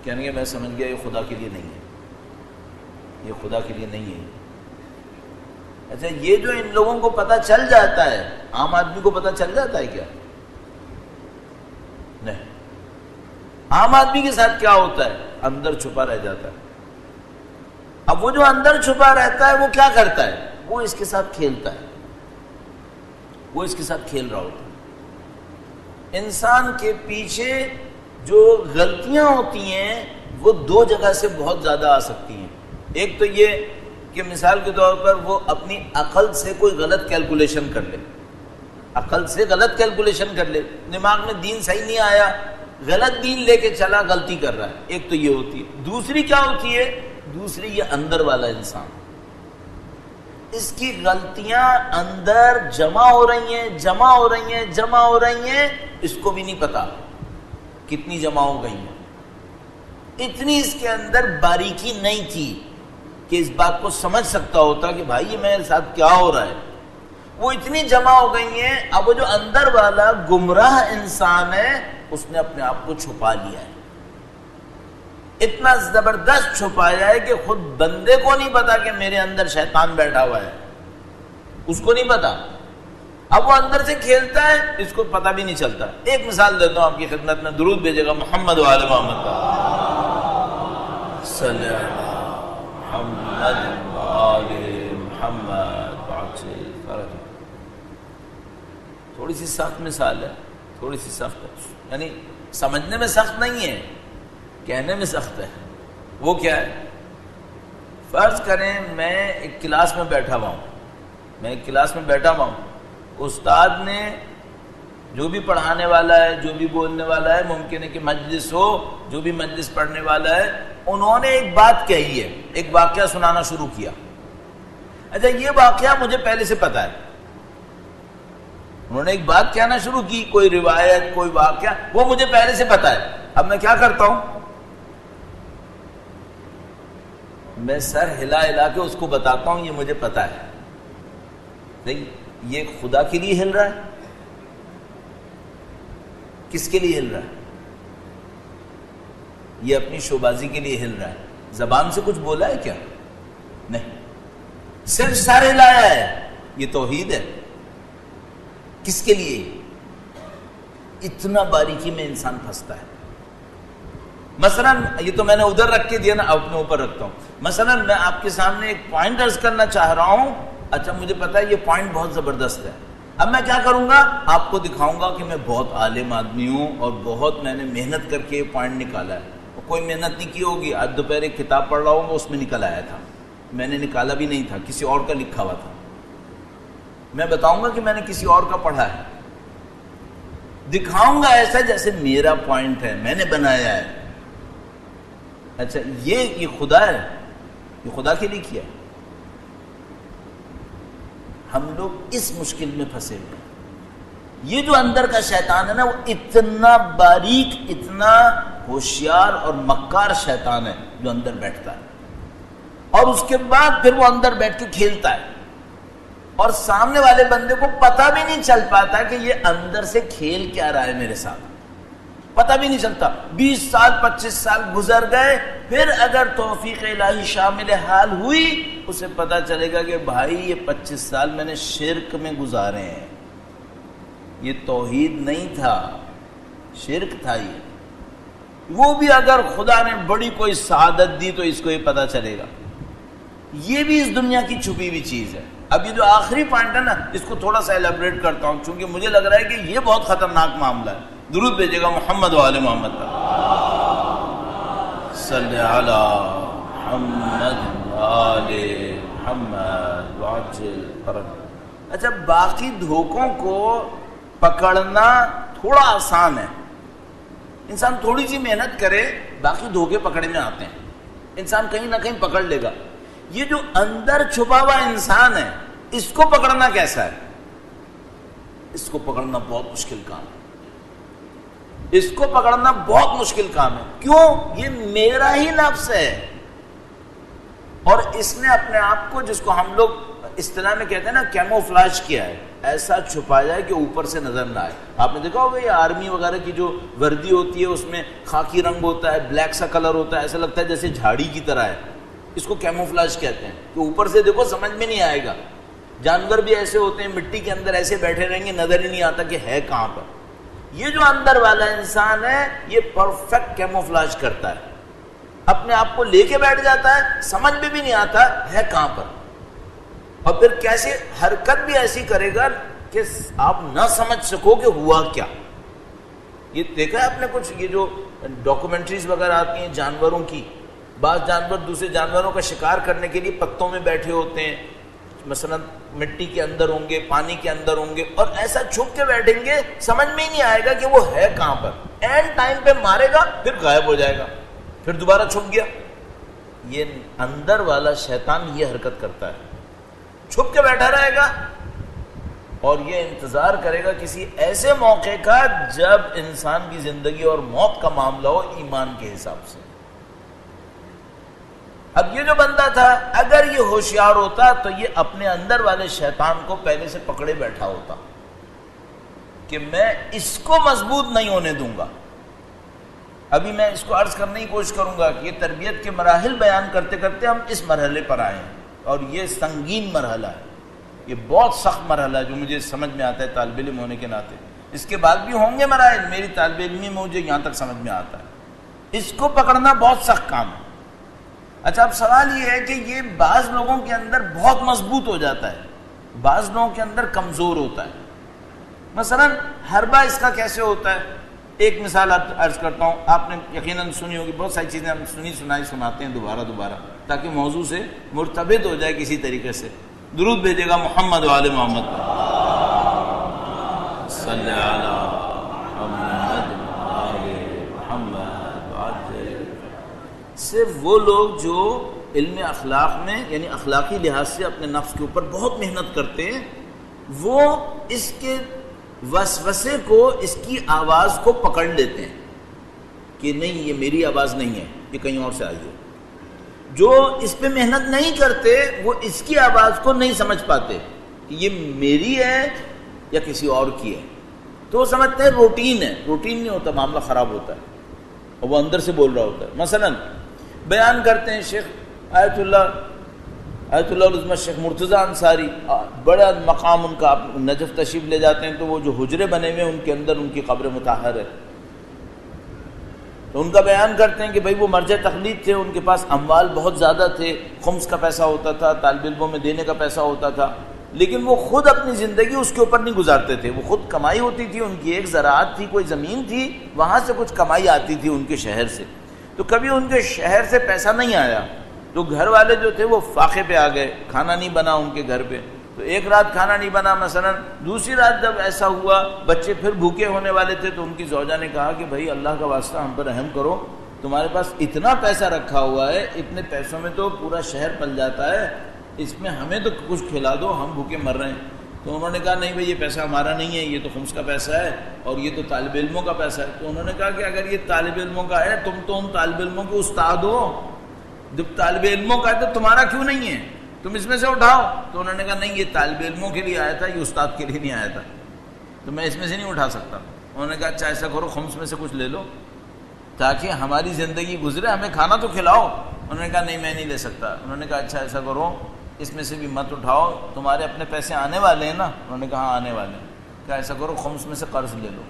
کہنے میں سمجھ گیا یہ خدا کے لیے نہیں ہے، یہ خدا کے لیے نہیں ہے۔ اچھا یہ جو ان لوگوں کو پتہ چل جاتا ہے، عام آدمی کو پتہ چل جاتا ہے کیا؟ نہیں۔ عام آدمی کے ساتھ کیا ہوتا ہے؟ اندر چھپا رہ جاتا ہے۔ اب وہ جو اندر چھپا رہتا ہے وہ کیا کرتا ہے؟ وہ اس کے ساتھ کھیلتا ہے، وہ اس کے ساتھ کھیل رہا ہوتا ہے۔ انسان کے پیچھے جو غلطیاں ہوتی ہیں وہ 2 جگہ سے بہت زیادہ آ سکتی ہیں۔ ایک تو یہ کہ مثال کے طور پر وہ اپنی عقل سے کوئی غلط کیلکولیشن کر لے، عقل سے غلط کیلکولیشن کر لے، دماغ میں دین صحیح نہیں آیا، غلط دین لے کے چلا، غلطی کر رہا ہے، ایک تو یہ ہوتی ہے۔ دوسری کیا ہوتی ہے؟ دوسری یہ اندر والا انسان، اس کی غلطیاں اندر جمع ہو رہی ہیں، اس کو بھی نہیں پتا کتنی جمع ہو گئی ہیں۔ اتنی اس کے اندر باریکی نہیں تھی کہ اس بات کو سمجھ سکتا ہوتا کہ بھائی یہ میرے ساتھ کیا ہو رہا ہے، وہ اتنی جمع ہو گئی ہیں۔ اب وہ جو اندر والا گمراہ انسان ہے اس نے اپنے آپ کو چھپا لیا ہے، اتنا زبردست چھپایا ہے کہ خود بندے کو نہیں پتا کہ میرے اندر شیطان بیٹھا ہوا ہے، اس کو نہیں پتا۔ اب وہ اندر سے کھیلتا ہے، اس کو پتہ بھی نہیں چلتا۔ ایک مثال دیتا ہوں آپ کی خدمت میں، درود بھیجے گا محمد و آل محمد صلی اللہ محمد و آل محمد وعجل فرج۔ تھوڑی سی سخت مثال ہے، تھوڑی سی سخت ہے، یعنی سمجھنے میں سخت نہیں ہے، کہنے میں سخت ہے۔ وہ کیا ہے؟ فرض کریں میں ایک کلاس میں بیٹھا ہوا ہوں، استاد نے جو بھی پڑھانے والا ہے، جو بھی بولنے والا ہے، ممکن ہے کہ مجلس ہو، جو بھی مجلس پڑھنے والا ہے، انہوں نے ایک بات کہی ہے، ایک واقعہ سنانا شروع کیا۔ اچھا یہ واقعہ مجھے پہلے سے پتا ہے، انہوں نے ایک بات کہنا شروع کی، کوئی روایت، کوئی واقعہ، وہ مجھے پہلے سے پتا ہے۔ اب میں کیا کرتا ہوں؟ میں سر ہلا ہلا کے اس کو بتاتا ہوں یہ مجھے پتا ہے، صحیح، یہ خدا کے لیے ہل رہا ہے؟ کس کے لیے ہل رہا ہے؟ یہ اپنی شوبازی کے لیے ہل رہا ہے. زبان سے کچھ بولا ہے کیا؟ نہیں، صرف سارے لایا ہے. یہ توحید ہے. کس کے لیے؟ اتنا باریکی میں انسان پھنستا ہے. مثلا یہ تو میں نے ادھر رکھ کے دیا نا، اپنے اوپر رکھتا ہوں. مثلا میں آپ کے سامنے ایک پوائنٹ عرض کرنا چاہ رہا ہوں. اچھا مجھے پتا ہے یہ پوائنٹ بہت زبردست ہے. اب میں کیا کروں گا؟ آپ کو دکھاؤں گا کہ میں بہت عالم آدمی ہوں اور بہت میں نے محنت کر کے یہ پوائنٹ نکالا ہے. کوئی محنت نہیں کی ہوگی. آج دوپہر ایک کتاب پڑھ رہا ہوں گا، اس میں نکل آیا تھا. میں نے نکالا بھی نہیں تھا، کسی اور کا لکھا ہوا تھا. میں بتاؤں گا کہ میں نے کسی اور کا پڑھا ہے. دکھاؤں گا ایسا جیسے میرا پوائنٹ ہے، میں نے بنایا ہے. اچھا یہ خدا ہے، یہ خدا کے لیے کیا ہے. ہم لوگ اس مشکل میں پھنسے ہوئے. یہ جو اندر کا شیطان ہے نا، وہ اتنا باریک، اتنا ہوشیار اور مکار شیطان ہے جو اندر بیٹھتا ہے، اور اس کے بعد پھر وہ اندر بیٹھ کے کھیلتا ہے، اور سامنے والے بندے کو پتہ بھی نہیں چل پاتا کہ یہ اندر سے کھیل کیا رہا ہے میرے ساتھ. پتہ بھی نہیں چلتا. 20 سال 25 سال گزر گئے، پھر اگر توفیق الہی شامل حال ہوئی، اسے پتہ چلے گا کہ بھائی یہ 25 سال میں نے شرک میں گزارے ہیں. یہ توحید نہیں تھا، شرک تھا. وہ بھی اگر خدا نے بڑی کوئی سعادت دی تو اس کو یہ پتہ چلے گا. یہ بھی اس دنیا کی چھپی ہوئی چیز ہے. اب یہ جو آخری پوائنٹ ہے نا، اس کو تھوڑا سا ایلیبریٹ کرتا ہوں، چونکہ مجھے لگ رہا ہے کہ یہ بہت خطرناک معاملہ ہے. درود بھیجے گا محمد و آل محمد پر. صلی علی محمد آل محمد وعجل فرج. اچھا باقی دھوکوں کو پکڑنا تھوڑا آسان ہے. انسان تھوڑی سی محنت کرے، باقی دھوکے پکڑے میں آتے ہیں. انسان کہیں نہ کہیں پکڑ لے گا. یہ جو اندر چھپا ہوا انسان ہے، اس کو پکڑنا کیسا ہے؟ اس کو پکڑنا بہت مشکل کام ہے. اس کو پکڑنا بہت مشکل کام ہے. کیوں؟ یہ میرا ہی نفس ہے، اور اس نے اپنے آپ کو، جس کو ہم لوگ اصطلاح میں کہتے ہیں نا، کیموفلاج کیا ہے. ایسا چھپایا ہے کہ اوپر سے نظر نہ آئے. آپ نے دیکھا ہوگا یہ آرمی وغیرہ کی جو وردی ہوتی ہے، اس میں خاکی رنگ ہوتا ہے، بلیک سا کلر ہوتا ہے، ایسا لگتا ہے جیسے جھاڑی کی طرح ہے. اس کو کیموفلاج کہتے ہیں کہ اوپر سے دیکھو سمجھ میں نہیں آئے گا. جانور بھی ایسے ہوتے ہیں، مٹی کے اندر ایسے بیٹھے رہیں گے، نظر ہی نہیں آتا کہ ہے کہاں پر. یہ جو اندر والا انسان ہے، یہ پرفیکٹ کیموفلاج کرتا ہے. اپنے آپ کو لے کے بیٹھ جاتا ہے، سمجھ میں بھی نہیں آتا ہے کہاں پر، اور پھر کیسے حرکت بھی ایسی کرے گا کہ آپ نہ سمجھ سکو کہ ہوا کیا. یہ دیکھا ہے آپ نے کچھ یہ جو ڈاکومنٹریز وغیرہ آتی ہیں جانوروں کی، بعض جانور دوسرے جانوروں کا شکار کرنے کے لیے پتوں میں بیٹھے ہوتے ہیں، مثلا مٹی کے اندر ہوں گے، پانی کے اندر ہوں گے، اور ایسا چھپ کے بیٹھیں گے، سمجھ میں ہی نہیں آئے گا کہ وہ ہے کہاں پر. اینڈ ٹائم پہ مارے گا، پھر غائب ہو جائے گا، پھر دوبارہ چھپ گیا. یہ اندر والا شیطان یہ حرکت کرتا ہے. چھپ کے بیٹھا رہے گا اور یہ انتظار کرے گا کسی ایسے موقع کا جب انسان کی زندگی اور موت کا معاملہ ہو ایمان کے حساب سے. اب یہ جو بندہ تھا، اگر یہ ہوشیار ہوتا تو یہ اپنے اندر والے شیطان کو پہلے سے پکڑے بیٹھا ہوتا کہ میں اس کو مضبوط نہیں ہونے دوں گا. ابھی میں اس کو عرض کرنے کی کوشش کروں گا کہ یہ تربیت کے مراحل بیان کرتے کرتے ہم اس مرحلے پر آئے ہیں، اور یہ سنگین مرحلہ ہے. یہ بہت سخت مرحلہ ہے جو مجھے سمجھ میں آتا ہے طالب علم ہونے کے ناطے. اس کے بعد بھی ہوں گے مراحل، میری طالب علمی میں مجھے یہاں تک سمجھ میں آتا ہے. اس کو پکڑنا بہت سخت کام ہے. اچھا اب سوال یہ ہے کہ یہ بعض لوگوں کے اندر بہت مضبوط ہو جاتا ہے، بعض لوگوں کے اندر کمزور ہوتا ہے. مثلا حربہ اس کا کیسے ہوتا ہے؟ ایک مثال آپ عرض کرتا ہوں، آپ نے یقیناً سنی ہوگی، بہت ساری چیزیں ہم سناتے ہیں دوبارہ تاکہ موضوع سے مرتبط ہو جائے کسی طریقے سے. درود بھیجے گا محمد و آل محمد پر. صلی علی محمد و آل محمد وعجل. صرف وہ لوگ جو علم اخلاق میں یعنی اخلاقی لحاظ سے اپنے نفس کے اوپر بہت محنت کرتے ہیں، وہ اس کے وسوسے کو، اس کی آواز کو پکڑ لیتے ہیں کہ نہیں یہ میری آواز نہیں ہے، یہ کہیں اور سے آئی ہے. جو اس پہ محنت نہیں کرتے وہ اس کی آواز کو نہیں سمجھ پاتے کہ یہ میری ہے یا کسی اور کی ہے. تو وہ سمجھتے ہیں روٹین ہے. روٹین نہیں ہوتا, معاملہ خراب ہوتا ہے اور وہ اندر سے بول رہا ہوتا ہے. مثلا بیان کرتے ہیں شیخ آیت اللہ العظمت شیخ مرتضیٰ انصاری, بڑا مقام ان کا, آپ نجف تشریف لے جاتے ہیں تو وہ جو حجرے بنے ہوئے ہیں ان کے اندر ان کی قبر مطہر ہے. تو ان کا بیان کرتے ہیں کہ بھائی وہ مرجع تقلید تھے, ان کے پاس اموال بہت زیادہ تھے, خمس کا پیسہ ہوتا تھا, طالب علموں میں دینے کا پیسہ ہوتا تھا, لیکن وہ خود اپنی زندگی اس کے اوپر نہیں گزارتے تھے. وہ خود کمائی ہوتی تھی, ان کی ایک زراعت تھی, کوئی زمین تھی, وہاں سے کچھ کمائی آتی تھی ان کے شہر سے. تو کبھی ان کے شہر سے پیسہ نہیں آیا تو گھر والے جو تھے وہ فاقے پہ آ گئے, کھانا نہیں بنا ان کے گھر پہ. تو ایک رات کھانا نہیں بنا مثلا, دوسری رات جب ایسا ہوا بچے پھر بھوکے ہونے والے تھے تو ان کی زوجہ نے کہا کہ بھائی اللہ کا واسطہ ہم پر رحم کرو, تمہارے پاس اتنا پیسہ رکھا ہوا ہے, اتنے پیسوں میں تو پورا شہر پل جاتا ہے, اس میں ہمیں تو کچھ کھلا دو, ہم بھوکے مر رہے ہیں. تو انہوں نے کہا نہیں بھائی یہ پیسہ ہمارا نہیں ہے, یہ تو خمس کا پیسہ ہے اور یہ تو طالب علموں کا پیسہ ہے. تو انہوں نے کہا کہ اگر یہ طالب علموں کا ہے, تم تو ان طالب علموں کے استاد ہو, جب طالب علموں کا ہے تو تمہارا کیوں نہیں ہے, تم اس میں سے اٹھاؤ. تو انہوں نے کہا نہیں یہ طالب علموں کے لیے آیا تھا, یہ استاد کے لیے نہیں آیا تھا, تو میں اس میں سے نہیں اٹھا سکتا. انہوں نے کہا اچھا ایسا کرو خمس میں سے کچھ لے لو تاکہ ہماری زندگی گزرے, ہمیں کھانا تو کھلاؤ. انہوں نے کہا نہیں میں نہیں لے سکتا. انہوں نے کہا اچھا ایسا کرو اس میں سے بھی مت اٹھاؤ, تمہارے اپنے پیسے آنے والے ہیں نا. انہوں نے کہا ہاں آنے والے ہیں. کہا ایسا کرو خمس میں سے قرض لے لو,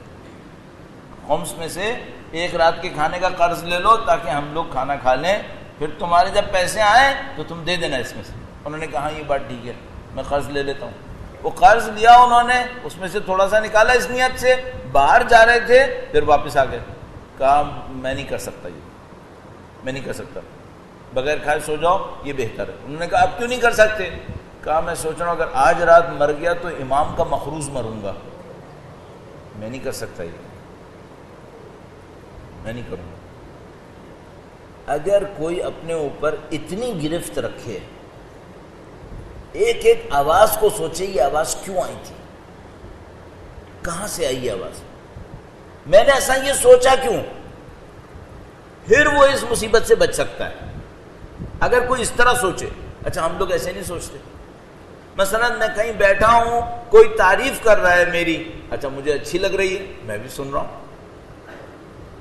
خمس میں سے ایک رات کے کھانے کا قرض لے لو تاکہ ہم لوگ کھانا کھا لیں, پھر تمہارے جب پیسے آئیں تو تم دے دینا اس میں سے. انہوں نے کہا ہاں یہ بات ٹھیک ہے, میں قرض لے لیتا ہوں. وہ قرض لیا انہوں نے, اس میں سے تھوڑا سا نکالا اس نیت سے, باہر جا رہے تھے پھر واپس آ گئے. کہا میں نہیں کر سکتا, یہ میں نہیں کر سکتا, بغیر کھائے سو جاؤ یہ بہتر ہے. انہوں نے کہا اب کیوں نہیں کر سکتے؟ کہا میں سوچ رہا ہوں اگر آج رات مر گیا تو امام کا مخروض مروں گا, میں نہیں کر سکتا, یہ میں نہیں کروں گا. اگر کوئی اپنے اوپر اتنی گرفت رکھے, ایک ایک آواز کو سوچے یہ آواز کیوں آئی تھی, کہاں سے آئی یہ آواز, میں نے ایسا یہ سوچا کیوں, پھر وہ اس مصیبت سے بچ سکتا ہے. اگر کوئی اس طرح سوچے. اچھا ہم لوگ ایسے نہیں سوچتے. مثلا میں کہیں بیٹھا ہوں, کوئی تعریف کر رہا ہے میری, اچھا مجھے اچھی لگ رہی ہے, میں بھی سن رہا ہوں,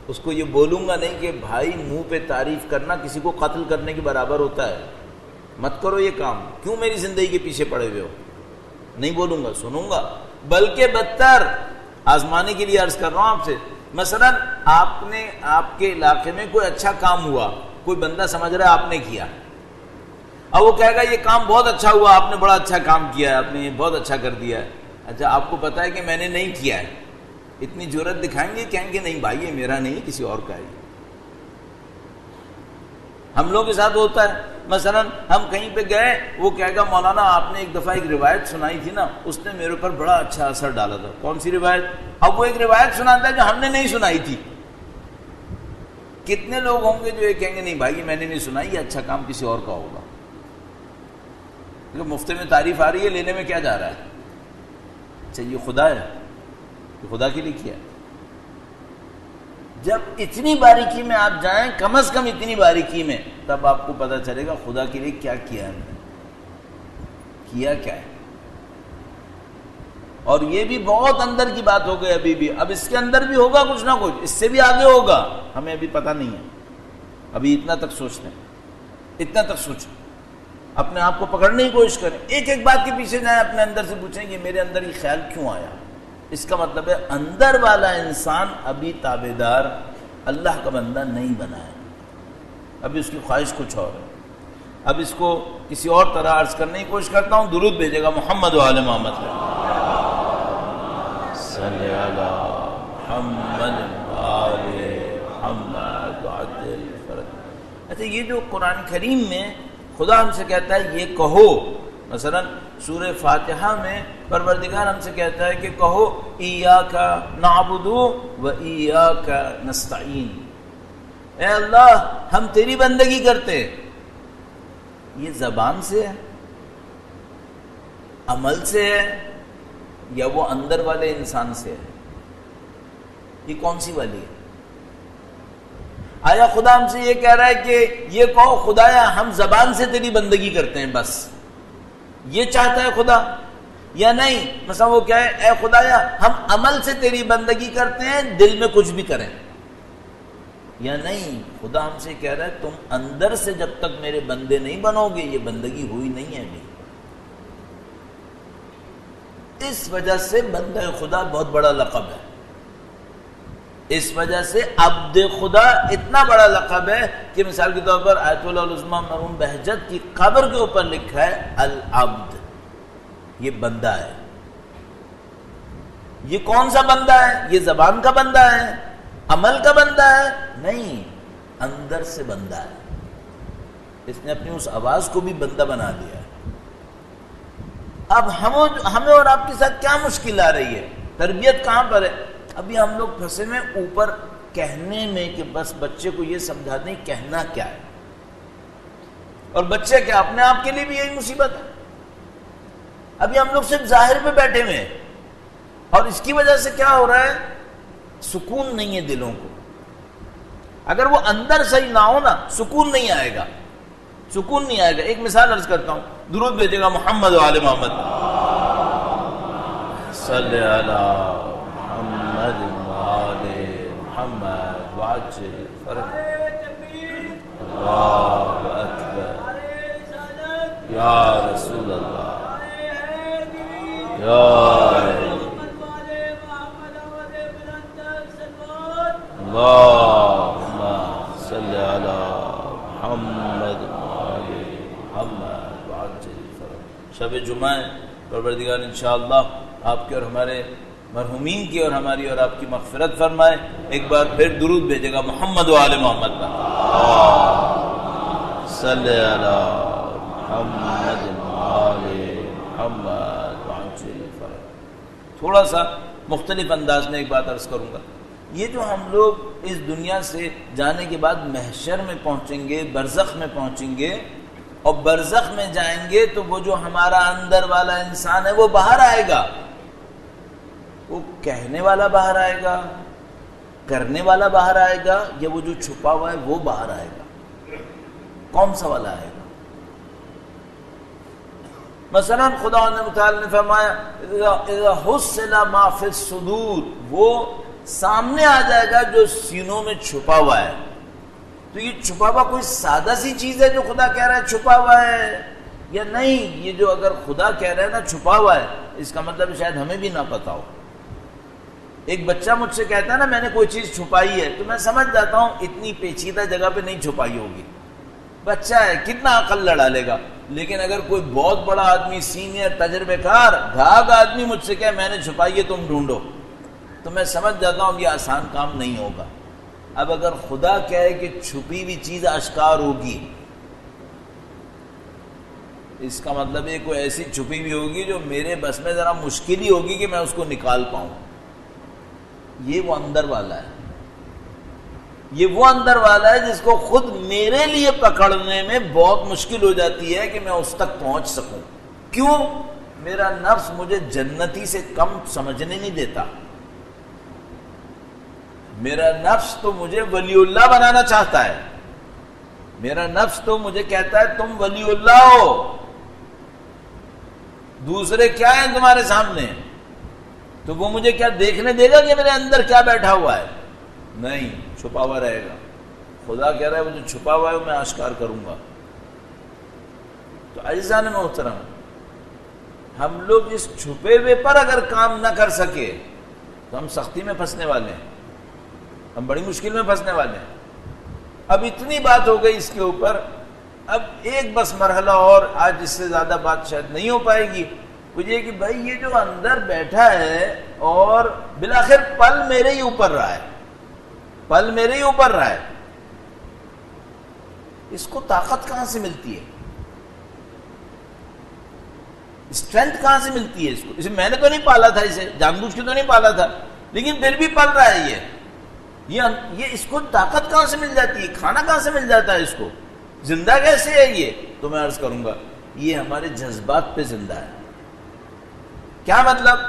اس کو یہ بولوں گا نہیں کہ بھائی منہ پہ تعریف کرنا کسی کو قتل کرنے کے برابر ہوتا ہے, مت کرو یہ کام, کیوں میری زندگی کے پیچھے پڑے ہوئے ہو. نہیں بولوں گا, سنوں گا. بلکہ بدتر آزمانے کے لیے عرض کر رہا ہوں آپ سے, مثلا آپ کے علاقے میں کوئی اچھا کام ہوا, کوئی بندہ سمجھ رہا ہے آپ نے کیا, اب وہ کہے گا یہ کام بہت اچھا ہوا, آپ نے بڑا اچھا کام کیا ہے, آپ نے یہ بہت اچھا کر دیا ہے. اچھا آپ کو پتا ہے کہ میں نے نہیں کیا ہے, اتنی جرأت دکھائیں گے, کہیں گے نہیں بھائی یہ میرا نہیں کسی اور کا ہے. ہم لوگوں کے ساتھ ہوتا ہے. مثلا ہم کہیں پہ گئے, وہ کہے گا مولانا آپ نے ایک دفعہ ایک روایت سنائی تھی نا, اس نے میرے اوپر بڑا اچھا اثر ڈالا تھا. کون سی روایت؟ اب وہ ایک روایت سناتا ہے جو ہم نے نہیں سنائی تھی. کتنے لوگ ہوں گے جو یہ کہیں گے نہیں بھائی میں نے نہیں سنائی, یہ اچھا کام کسی اور کا ہوگا. مفت میں تعریف آ رہی ہے, لینے میں کیا جا رہا ہے. اچھا یہ خدا ہے, یہ خدا کے لیے کیا. جب اتنی باریکی میں آپ جائیں, کم از کم اتنی باریکی میں, تب آپ کو پتہ چلے گا خدا کے لیے کیا کیا ہے, کیا کیا ہے. اور یہ بھی بہت اندر کی بات ہو گئی ابھی بھی. اب اس کے اندر بھی ہوگا کچھ نہ کچھ, اس سے بھی آگے ہوگا, ہمیں ابھی پتہ نہیں ہے. ابھی اتنا تک سوچتے ہیں, اتنا تک سوچیں, اپنے آپ کو پکڑنے کی کوشش کریں. ایک ایک بات کے پیچھے جائیں, اپنے اندر سے پوچھیں کہ میرے اندر یہ خیال کیوں آیا. اس کا مطلب ہے اندر والا انسان ابھی تابعدار اللہ کا بندہ نہیں بنا ہے, ابھی اس کی خواہش کچھ اور ہے. اب اس کو کسی اور طرح عرض کرنے کی کوشش کرتا ہوں. درود بھیجے گا محمد و آل محمد صلی علی محمد و آل محمد عدل فرد. اچھا یہ جو قرآن کریم میں خدا ہم سے کہتا ہے یہ کہو, مثلا سورہ فاتحہ میں پروردگار ہم سے کہتا ہے کہ کہو ایاک نعبد و ایاک نستعین, اے اللہ ہم تیری بندگی کرتے. یہ زبان سے ہے, عمل سے ہے, یا وہ اندر والے انسان سے ہے؟ یہ کون سی والی ہے؟ آیا خدا ہم سے یہ کہہ رہا ہے کہ یہ کہو خدایا ہم زبان سے تیری بندگی کرتے ہیں, بس یہ چاہتا ہے خدا؟ یا نہیں؟ مثلا وہ کہے اے خدایا ہم عمل سے تیری بندگی کرتے ہیں، دل میں کچھ بھی کریں، یا نہیں؟ خدا ہم سے کہہ رہا ہے تم اندر سے جب تک میرے بندے نہیں بنو گے یہ بندگی ہوئی نہیں ہے ابھی۔ اس وجہ سے بندہ خدا بہت بڑا لقب ہے، اس وجہ سے عبد خدا اتنا بڑا لقب ہے کہ مثال کے طور پر آیت اللہ العظمیٰ مرحوم بہجت کی قبر کے اوپر لکھا ہے العبد، یہ بندہ ہے۔ یہ کون سا بندہ ہے؟ یہ زبان کا بندہ ہے، عمل کا بندہ ہے؟ نہیں، اندر سے بندہ ہے۔ اس نے اپنی اس آواز کو بھی بندہ بنا دیا ہے۔ اب ہمیں اور آپ کے ساتھ کیا مشکل آ رہی ہے؟ تربیت کہاں پر ہے؟ ابھی ہم لوگ پھنسے میں اوپر کہنے میں کہ بس بچے کو یہ سمجھا دیں کہنا کیا ہے، اور بچے کیا اپنے آپ کے لیے بھی یہی مصیبت ہے۔ ابھی ہم لوگ صرف ظاہر پہ بیٹھے ہوئے ہیں، اور اس کی وجہ سے کیا ہو رہا ہے؟ سکون نہیں ہے دلوں کو۔ اگر وہ اندر صحیح نہ ہو نا سکون نہیں آئے گا، سکون نہیں آئے گا۔ ایک مثال عرض کرتا ہوں، درود بھیجے گا محمد و آل محمد صلی علی محمد و آل محمد وعجل فرج اللہ اکبر یا رسول اللہ یا اللہم صلی علی محمد وآل محمد وعجل فرج۔ شب جمعہ پروردگار انشاءاللہ آپ کے اور ہمارے مرحومین کی اور ہماری اور آپ کی مغفرت فرمائے۔ ایک بار پھر درود بھیجے گا محمد وآل محمد صلی علی محمد وآل محمد وعجل فرج۔ تھوڑا سا مختلف انداز میں ایک بات عرض کروں گا۔ یہ جو ہم لوگ اس دنیا سے جانے کے بعد محشر میں پہنچیں گے، برزخ میں پہنچیں گے، اور برزخ میں جائیں گے تو وہ جو ہمارا اندر والا انسان ہے وہ باہر آئے گا۔ وہ کہنے والا باہر آئے گا، کرنے والا باہر آئے گا، یا وہ جو چھپا ہوا ہے وہ باہر آئے گا؟ کون سا والا آئے گا؟ مثلا خدا تعالی نے فرمایا اذا حصل ما فی الصدور، وہ سامنے آ جائے گا جو سینوں میں چھپا ہوا ہے۔ تو یہ چھپا ہوا کوئی سادہ سی چیز ہے جو خدا کہہ رہا ہے چھپا ہوا ہے، یا نہیں؟ یہ جو اگر خدا کہہ رہا ہے نا چھپا ہوا ہے، اس کا مطلب شاید ہمیں بھی نہ پتا ہو۔ ایک بچہ مجھ سے کہتا ہے نا میں نے کوئی چیز چھپائی ہے، تو میں سمجھ جاتا ہوں اتنی پیچیدہ جگہ پہ نہیں چھپائی ہوگی، بچہ ہے کتنا عقل لڑا لے گا۔ لیکن اگر کوئی بہت بڑا آدمی، سینئر، تجربے کار، گھاگ آدمی مجھ سے کہے میں نے چھپائی ہے تم ڈھونڈو، تو میں سمجھ جاتا ہوں یہ آسان کام نہیں ہوگا۔ اب اگر خدا کہے کہ چھپی ہوئی چیز آشکار ہوگی، اس کا مطلب ہے کوئی ایسی چھپی ہوئی ہوگی جو میرے بس میں ذرا مشکل ہی ہوگی کہ میں اس کو نکال پاؤں۔ یہ وہ اندر والا ہے، یہ وہ اندر والا ہے جس کو خود میرے لیے پکڑنے میں بہت مشکل ہو جاتی ہے کہ میں اس تک پہنچ سکوں۔ کیوں؟ میرا نفس مجھے جنتی سے کم سمجھنے نہیں دیتا۔ میرا نفس تو مجھے ولی اللہ بنانا چاہتا ہے، میرا نفس تو مجھے کہتا ہے تم ولی اللہ ہو، دوسرے کیا ہیں تمہارے سامنے؟ تو وہ مجھے کیا دیکھنے دے گا کہ میرے اندر کیا بیٹھا ہوا ہے؟ نہیں، چھپا ہوا رہے گا۔ خدا کہہ رہا ہے وہ جو چھپا ہوا ہے وہ میں آشکار کروں گا۔ تو عزیزان محترم، ہم لوگ اس چھپے ہوئے پر اگر کام نہ کر سکے تو ہم سختی میں پھنسنے والے ہیں، ہم بڑی مشکل میں پھنسنے والے ہیں۔ اب اتنی بات ہو گئی اس کے اوپر، اب ایک بس مرحلہ اور، آج اس سے زیادہ بات شاید نہیں ہو پائے گی، وہ یہ کہ بھائی یہ جو اندر بیٹھا ہے اور بالآخر پل میرے ہی اوپر رہا ہے، پل میرے ہی اوپر رہا ہے، اس کو طاقت کہاں سے ملتی ہے؟ اسٹرینتھ کہاں سے ملتی ہے اس کو؟ اسے میں نے تو نہیں پالا تھا، اسے جان بوجھ کے تو نہیں پالا تھا، لیکن پھر بھی پل رہا ہے یہ اس کو طاقت کہاں سے مل جاتی ہے؟ کھانا کہاں سے مل جاتا ہے اس کو؟ زندہ کیسے ہے یہ؟ تو میں عرض کروں گا یہ ہمارے جذبات پہ زندہ ہے۔ کیا مطلب؟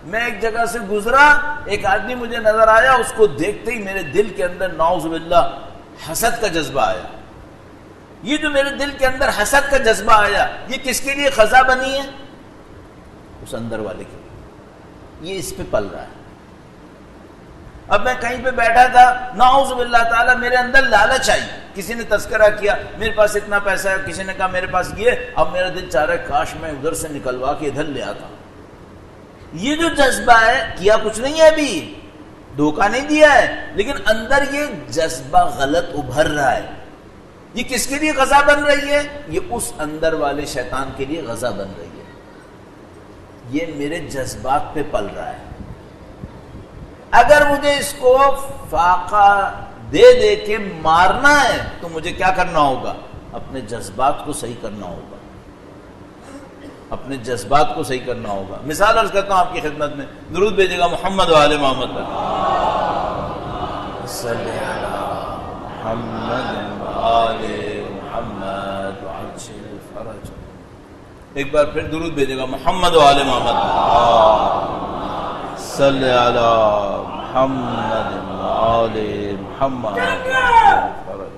میں ایک جگہ سے گزرا، ایک آدمی مجھے نظر آیا، اس کو دیکھتے ہی میرے دل کے اندر نعوذ باللہ حسد کا جذبہ آیا۔ یہ جو میرے دل کے اندر حسد کا جذبہ آیا، یہ کس کے لیے خزاں بنی ہے؟ اس اندر والے کے لیے، یہ اس پہ پل رہا ہے۔ اب میں کہیں پہ بیٹھا تھا، نعوذ باللہ تعالیٰ میرے اندر لالچ آئی، کسی نے تذکرہ کیا میرے پاس اتنا پیسہ ہے، کسی نے کہا میرے پاس یہ، اب میرا دل چاہ رہا ہے کاش میں ادھر سے نکلوا کے ادھر لے آتا۔ یہ جو جذبہ ہے، کیا کچھ نہیں ہے، ابھی دھوکہ نہیں دیا ہے، لیکن اندر یہ جذبہ غلط ابھر رہا ہے۔ یہ کس کے لیے غذا بن رہی ہے؟ یہ اس اندر والے شیطان کے لیے غذا بن رہی ہے، یہ میرے جذبات پہ پل رہا ہے۔ اگر مجھے اس کو فاقہ دے دے کے مارنا ہے تو مجھے کیا کرنا ہوگا؟ اپنے جذبات کو صحیح کرنا ہوگا، اپنے جذبات کو صحیح کرنا ہوگا۔ مثال عرض کرتا ہوں آپ کی خدمت میں، درود بھیجے گا محمد و آل محمد صلی علی محمد و آل محمد وعجل فرج۔ ایک بار پھر درود بھیجے گا محمد و آل محمد صلی علی محمد و آل محمد وعجل فرج۔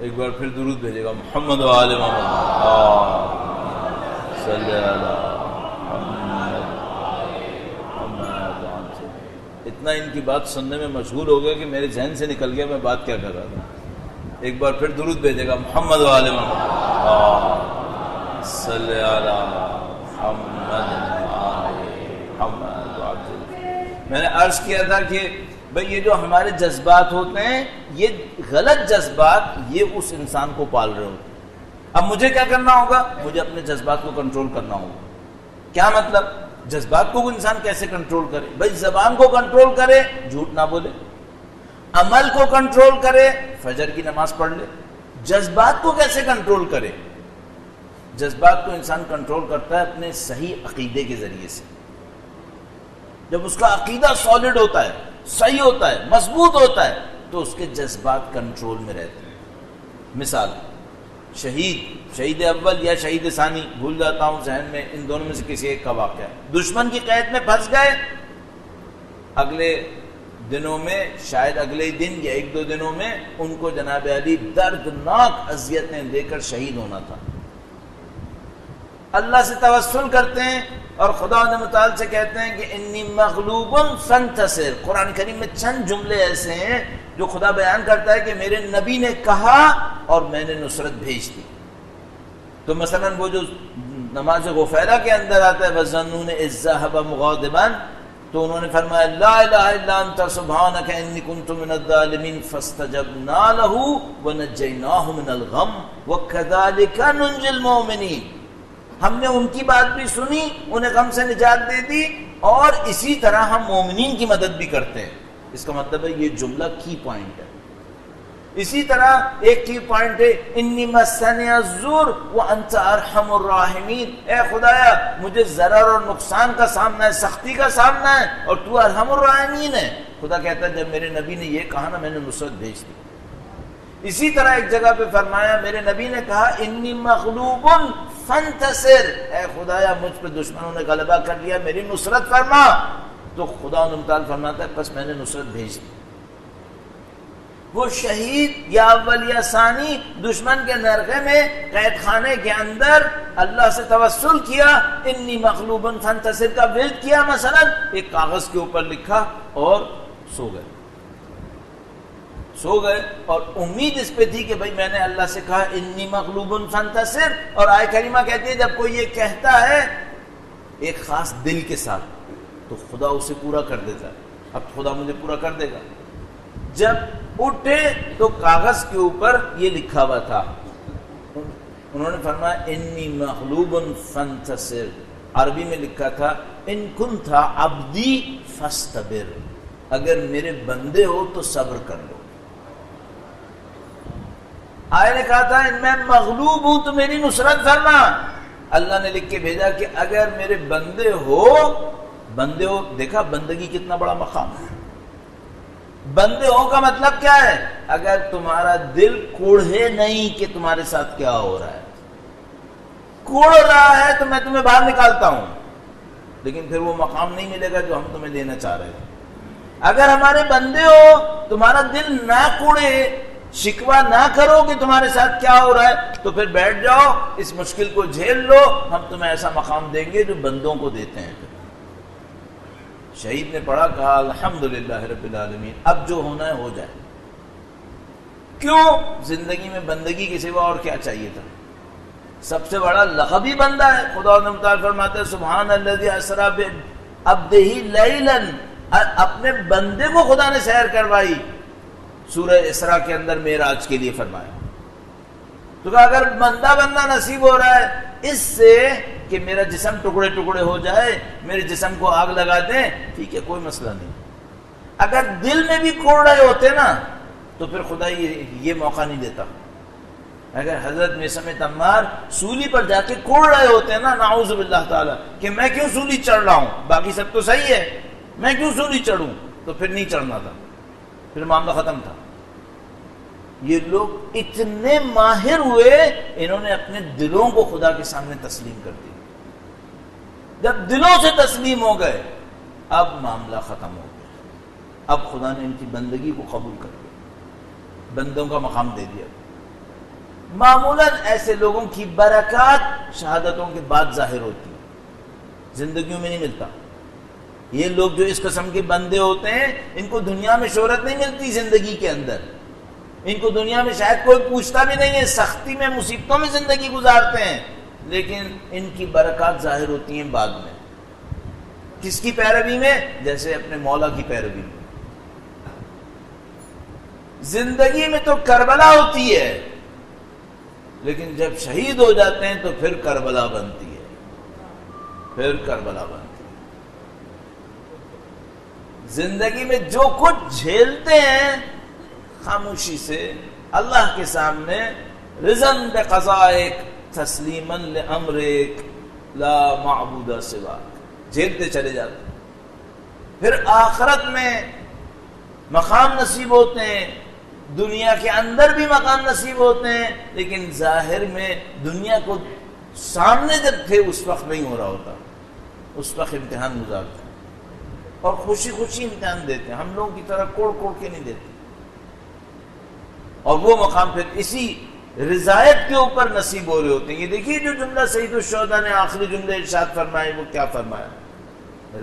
ایک بار پھر درود بھیجے گا محمد و آل محمد صلی علی محمد۔ اتنا ان کی بات سننے میں مشغول ہو گیا کہ میرے ذہن سے نکل گیا میں بات کیا کر رہا تھا۔ ایک بار پھر درود بھیجے گا محمد و آل محمد صلی علی محمد محمد۔ میں نے عرض کیا تھا کہ بھئی یہ جو ہمارے جذبات ہوتے ہیں، یہ غلط جذبات یہ اس انسان کو پال رہے ہوتے ہیں۔ اب مجھے کیا کرنا ہوگا؟ مجھے اپنے جذبات کو کنٹرول کرنا ہوگا۔ کیا مطلب؟ جذبات کو انسان کیسے کنٹرول کرے؟ بھئی زبان کو کنٹرول کرے، جھوٹ نہ بولے، عمل کو کنٹرول کرے، فجر کی نماز پڑھ لے۔ جذبات کو کیسے کنٹرول کرے؟ جذبات کو انسان کنٹرول کرتا ہے اپنے صحیح عقیدے کے ذریعے سے۔ جب اس کا عقیدہ سالڈ ہوتا ہے، صحیح ہوتا ہے، مضبوط ہوتا ہے، تو اس کے جذبات کنٹرول میں رہتے ہیں۔ مثال، شہید اول یا شہید ثانی، بھول جاتا ہوں ذہن میں، ان دونوں میں سے کسی ایک کا واقعہ ہے۔ دشمن کی قید میں پھنس گئے، اگلے دنوں میں، شاید اگلے دن یا ایک دو دنوں میں، ان کو جناب علی دردناک اذیتیں دے کر شہید ہونا تھا۔ اللہ سے توسل کرتے ہیں اور خدا متعال سے کہتے ہیں کہ انی مغلوب فانتصر۔ قرآن کریم میں چند جملے ایسے ہیں جو خدا بیان کرتا ہے کہ میرے نبی نے کہا اور میں نے نصرت بھیج دی۔ تو مثلا وہ جو نماز غفیرہ کے اندر آتا ہے وَظَنُّونَ إِذْ ذَهَبَ مُغَاضِبًا، تو انہوں نے فرمایا لا الہ الا انت سبحانک انی کنت من الظالمین فاستجبنا له ونجیناہ من الغم وکذالک ننجی المؤمنین۔ ہم نے ان کی بات بھی سنی، انہیں غم سے نجات دے دی، اور اسی طرح ہم مومنین کی مدد بھی کرتے ہیں۔ اس کا مطلب ہے یہ جملہ کی پوائنٹ ہے۔ اسی طرح ایک کی پوائنٹ ہے انی مسنی الضر وانت ارحم الراحمین۔ اے خدایا مجھے ضرر اور نقصان کا سامنا ہے، سختی کا سامنا ہے، اور تو ارحم الراحمین ہے۔ خدا کہتا ہے جب میرے نبی نے یہ کہا نا، میں نے نصرت بھیج دی۔ اسی طرح ایک جگہ پہ فرمایا، میرے نبی نے کہا انی مغلوب فانتصر، اے خدایا مجھ پہ دشمنوں نے غلبہ کر لیا، میری نصرت فرما۔ تو خدا تعالیٰ فرماتا ہے بس میں نے نصرت بھیج دی۔ وہ شہید یا اول یا ثانی دشمن کے نرغے میں قید خانے کے اندر اللہ سے توسل کیا، انی مغلوب فانتصر کا ورد کیا، مثلا ایک کاغذ کے اوپر لکھا اور سو گئے، اور امید اس پہ تھی کہ بھئی میں نے اللہ سے کہا انی مغلوب فانتصر، اور آیہ کریمہ کہتی ہے جب کوئی یہ کہتا ہے ایک خاص دل کے ساتھ تو خدا اسے پورا کر دیتا ہے۔ اب خدا مجھے پورا کر دے گا۔ جب اٹھے تو کاغذ کے اوپر یہ لکھا ہوا تھا، انہوں نے فرمایا انی مغلوب فانتصر، عربی میں لکھا تھا ان کنت عبدی فاستبر، اگر میرے بندے ہو تو صبر کر لو۔ آئے نے کہا تھا میں مغلوب ہوں تو میری نصرت فرما۔ اللہ نے لکھ کے بھیجا کہ اگر میرے بندے ہو، دیکھا بندگی کتنا بڑا مقام ہے۔ بندے ہو کا مطلب کیا ہے؟ اگر تمہارا دل کوڑھے نہیں کہ تمہارے ساتھ کیا ہو رہا ہے، کوڑ رہا ہے تو میں تمہیں باہر نکالتا ہوں، لیکن پھر وہ مقام نہیں ملے گا جو ہم تمہیں دینا چاہ رہے تھے۔ اگر ہمارے بندے ہو، تمہارا دل نہ کوڑے، شکوہ نہ کرو کہ تمہارے ساتھ کیا ہو رہا ہے، تو پھر بیٹھ جاؤ، اس مشکل کو جھیل لو، ہم تمہیں ایسا مقام دیں گے جو بندوں کو دیتے ہیں۔ شہید نے پڑھا، کہا الحمدللہ رب العالمین، اب جو ہونا ہے ہو جائے۔ کیوں؟ زندگی میں بندگی کے سوا اور کیا چاہیے تھا؟ سب سے بڑا لقب ہی بندہ ہے۔ خدا متعال فرماتے ہیں سبحان الذی اسری بعبدہ لیلا، اپنے بندے کو خدا نے سیر کروائی، سورہ اسراء کے اندر معراج کے لیے فرمایا۔ تو کہا اگر بندہ نصیب ہو رہا ہے اس سے کہ میرا جسم ٹکڑے ٹکڑے ہو جائے، میرے جسم کو آگ لگا دیں، ٹھیک ہے، کوئی مسئلہ نہیں۔ اگر دل میں بھی کوڑ رہے ہوتے نا تو پھر خدا یہ موقع نہیں دیتا۔ اگر حضرت میثم تمار سولی پر جا کے کوڑ رہے ہوتے ہیں نا، نعوذ باللہ تعالی، کہ میں کیوں سولی چڑھ رہا ہوں، باقی سب تو صحیح ہے، میں کیوں سولی چڑھوں، تو پھر نہیں چڑھنا تھا، پھر معاملہ ختم تھا۔ یہ لوگ اتنے ماہر ہوئے، انہوں نے اپنے دلوں کو خدا کے سامنے تسلیم کر دیا۔ جب دلوں سے تسلیم ہو گئے، اب معاملہ ختم ہو گیا، اب خدا نے ان کی بندگی کو قبول کر لیا، بندوں کا مقام دے دیا۔ معمولاً ایسے لوگوں کی برکات شہادتوں کے بعد ظاہر ہوتی ہے، زندگیوں میں نہیں ملتا۔ یہ لوگ جو اس قسم کے بندے ہوتے ہیں، ان کو دنیا میں شہرت نہیں ملتی، زندگی کے اندر ان کو دنیا میں شاید کوئی پوچھتا بھی نہیں ہے، سختی میں مصیبتوں میں زندگی گزارتے ہیں، لیکن ان کی برکات ظاہر ہوتی ہیں بعد میں۔ کس کی پیروی میں؟ جیسے اپنے مولا کی پیروی میں۔ زندگی میں تو کربلا ہوتی ہے، لیکن جب شہید ہو جاتے ہیں تو پھر کربلا بنتی ہے، پھر کربلا بنتی ہے۔ زندگی میں جو کچھ جھیلتے ہیں خاموشی سے اللہ کے سامنے، رضاً بقضائک تسلیما لامرک لا معبود سواک، جھیلتے چلے جاتے ہیں۔ پھر آخرت میں مقام نصیب ہوتے ہیں، دنیا کے اندر بھی مقام نصیب ہوتے ہیں، لیکن ظاہر میں دنیا کو سامنے جب تھے اس وقت نہیں ہو رہا ہوتا، اس وقت امتحان گزارتے ہیں اور خوشی خوشی امتحان دیتے ہیں، ہم لوگوں کی طرح کوڑ کوڑ کے نہیں دیتے۔ اور وہ مقام پھر اسی رضایت کے اوپر نصیب ہو رہے ہوتے ہیں۔ یہ دیکھیے جو جملہ سید الشہداء نے آخری جملے ارشاد فرمائے، وہ کیا فرمایا؟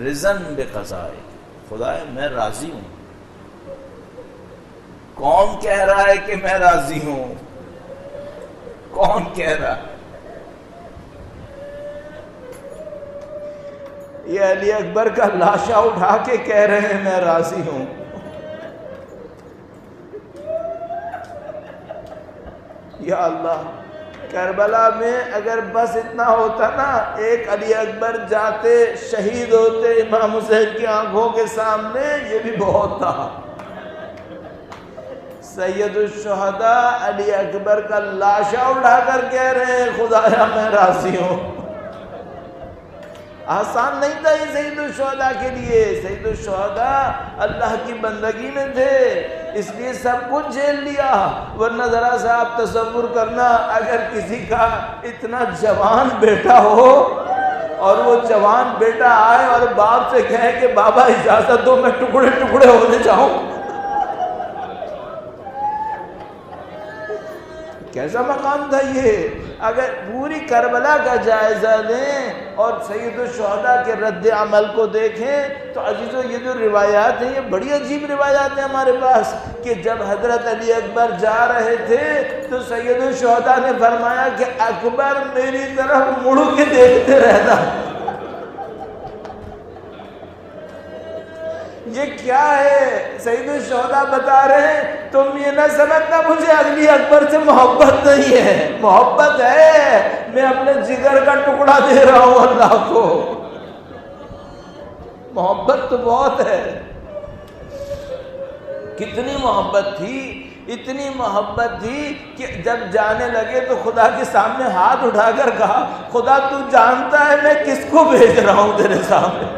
رضاً بقضائک، خدایا میں راضی ہوں۔ کون کہہ رہا ہے کہ میں راضی ہوں؟ کون کہہ رہا ہے؟ یہ علی اکبر کا لاشا اٹھا کے کہہ رہے ہیں میں راضی ہوں۔ یا اللہ، کربلا میں اگر بس اتنا ہوتا نا، ایک علی اکبر جاتے شہید ہوتے امام حسین کی آنکھوں کے سامنے، یہ بھی بہت تھا۔ سید الشہداء علی اکبر کا لاشا اٹھا کر کہہ رہے ہیں خدایا میں راضی ہوں۔ آسان نہیں تھا یہ سید الشہداء کے لیے۔ سید الشہداء اللہ کی بندگی میں تھے، اس لیے سب کچھ جھیل لیا۔ ورنہ ذرا سا آپ تصور کرنا، اگر کسی کا اتنا جوان بیٹا ہو اور وہ جوان بیٹا آئے اور باپ سے کہے کہ بابا اجازت دو میں ٹکڑے ٹکڑے ہونے جاؤں، کیسا مقام تھا یہ؟ اگر پوری کربلا کا جائزہ لیں اور سید الشہداء کے رد عمل کو دیکھیں تو عزیزو، یہ جو روایات ہیں یہ بڑی عجیب روایات ہیں ہمارے پاس، کہ جب حضرت علی اکبر جا رہے تھے تو سید الشہداء نے فرمایا کہ اکبر میری طرف مڑ کے دیکھتے رہنا۔ یہ کیا ہے؟ سید الشہداء بتا رہے ہیں تم یہ نہ سمجھنا مجھے علی اکبر سے محبت نہیں ہے، محبت ہے، میں اپنے جگر کا ٹکڑا دے رہا ہوں اللہ کو۔ محبت تو بہت ہے۔ کتنی محبت تھی، اتنی محبت تھی کہ جب جانے لگے تو خدا کے سامنے ہاتھ اٹھا کر کہا خدا تو جانتا ہے میں کس کو بھیج رہا ہوں تیرے سامنے۔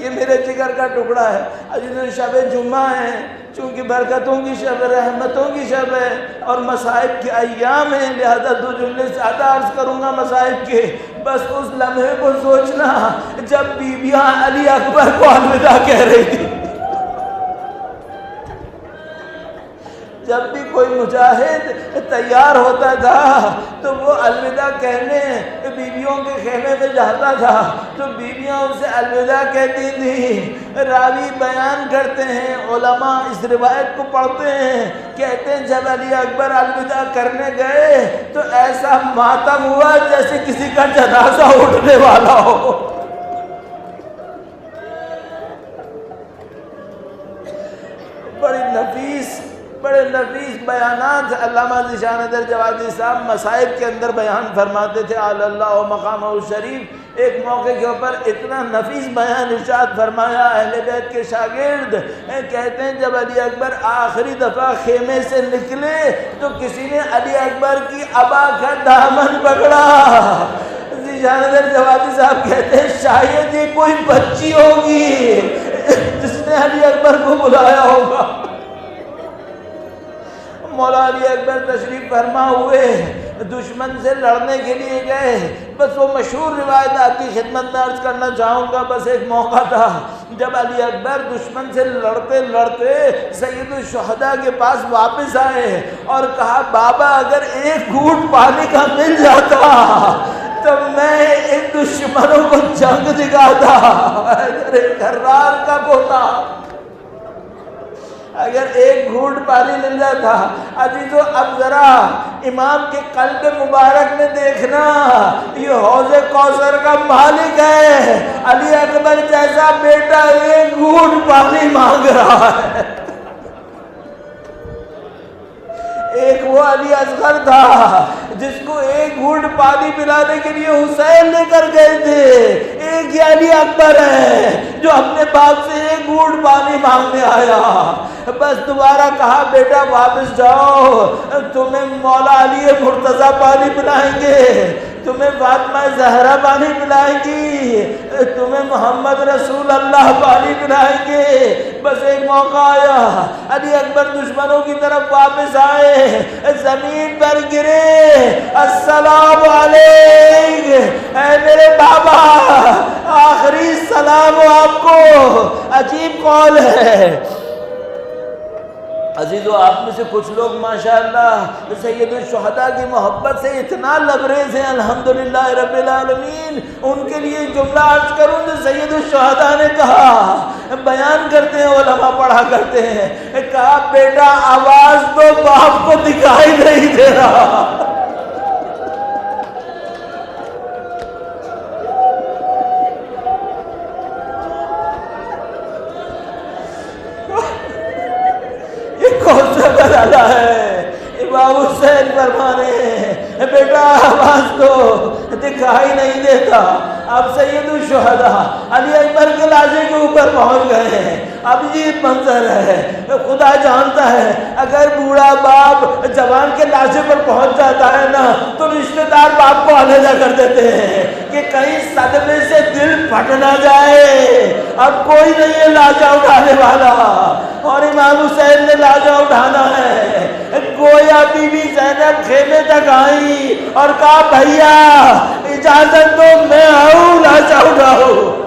یہ میرے جگر کا ٹکڑا ہے۔ عزیز شب جمعہ ہے، چونکہ برکتوں کی شب، رحمتوں کی شب ہے اور مصائب کے ایام ہیں، لہذا دو جملے زیادہ عرض کروں گا مصائب کے۔ بس اس لمحے کو سوچنا جب بیویاں علی اکبر کو الوداع کہہ رہی تھی۔ جب بھی کوئی مجاہد تیار ہوتا تھا تو وہ الوداع کہنے بیویوں کے خیمے میں جاتا تھا تو بیویاں اسے الوداع کہتی تھی۔ راوی بیان کرتے ہیں، علماء اس روایت کو پڑھتے ہیں، کہتے ہیں جب علی اکبر الوداع کرنے گئے تو ایسا ماتم ہوا جیسے کسی کا جنازہ اٹھنے والا ہو۔ بڑے نفیس بیانات علامہ ذیشان حیدر جوادی صاحب مصائب کے اندر بیان فرماتے تھے، اعلی اللہ مقامہ الشریف۔ ایک موقع کے اوپر اتنا نفیس بیان ارشاد فرمایا، اہل بیت کے شاگرد کہتے ہیں جب علی اکبر آخری دفعہ خیمے سے نکلے تو کسی نے علی اکبر کی عبا کا دامن پکڑا۔ ذیشان حیدر جوادی صاحب کہتے ہیں شاید یہ کوئی بچی ہوگی جس نے علی اکبر کو بلایا ہوگا۔ مولا علی اکبر تشریف فرما ہوئے، دشمن سے لڑنے کے لیے گئے۔ بس وہ مشہور روایت آپ کی خدمت میں عرض کرنا چاہوں گا۔ بس ایک موقع تھا جب علی اکبر دشمن سے لڑتے لڑتے سید الشہداء کے پاس واپس آئے اور کہا بابا اگر ایک گھونٹ پانی کا مل جاتا تو میں ان دشمنوں کو جنگ دکھاتا۔ اگر ایک کرار کا ہوتا، اگر ایک گھونٹ پانی مل جاتا۔ عزیزو اب ذرا امام کے قلب مبارک میں دیکھنا، یہ حوض کوثر کا مالک ہے، علی اکبر جیسا بیٹا ایک گھونٹ پانی مانگ رہا ہے۔ ایک وہ علی اصغر تھا جس کو ایک گھونٹ پانی پلانے کے لیے حسین لے کر گئے تھے، ایک یہ علی اکبر ہے جو اپنے باپ سے ایک گھونٹ پانی مانگنے آیا۔ بس دوبارہ کہا بیٹا واپس جاؤ، تمہیں مولا علی مرتضیٰ پانی پلائیں گے، تمہیں فاطمہ زہرا پانی پلائیں گی، تمہیں محمد رسول اللہ پانی پلائیں گے۔ بس ایک موقع آیا، علی اکبر دشمنوں کی طرف واپس آئے، زمین پر گرے، السلام علیک اے میرے بابا، آخری سلام ہو آپ کو۔ عجیب قول ہے عزیزو، آپ میں سے کچھ لوگ ماشاءاللہ سید الشہداء کی محبت سے اتنا لبریز ہیں، الحمدللہ رب العالمین۔ ان کے لیے جملہ عرض کروں تو سید الشہداء نے کہا، بیان کرتے ہیں علماء پڑھا کرتے ہیں، کہا بیٹا آواز تو باپ کو دکھائی نہیں دے رہا۔ کون سا برالا ہے؟ امام حسین فرمانے ہیں بیٹا آواز تو دکھائی نہیں دیتا۔ اب سید الشہداء علی اکبر کے لاشے کے اوپر پہنچ گئے ہیں۔ اب یہ منظر ہے، خدا جانتا ہے اگر بوڑھا باپ جوان کے لاشے پر پہنچ جاتا ہے نا تو رشتہ دار باپ کو علیحدہ کر دیتے ہیں کہ کہیں صدمے سے دل پھٹ نہ جائے۔ اب کوئی نہیں ہے لاشا اٹھانے والا، اور امام حسین نے لاشا اٹھانا ہے۔ گویا بی بی زینب خیمے تک آئی اور کہا بھیا اجازت دو میں آؤں لاشا اٹھاؤں۔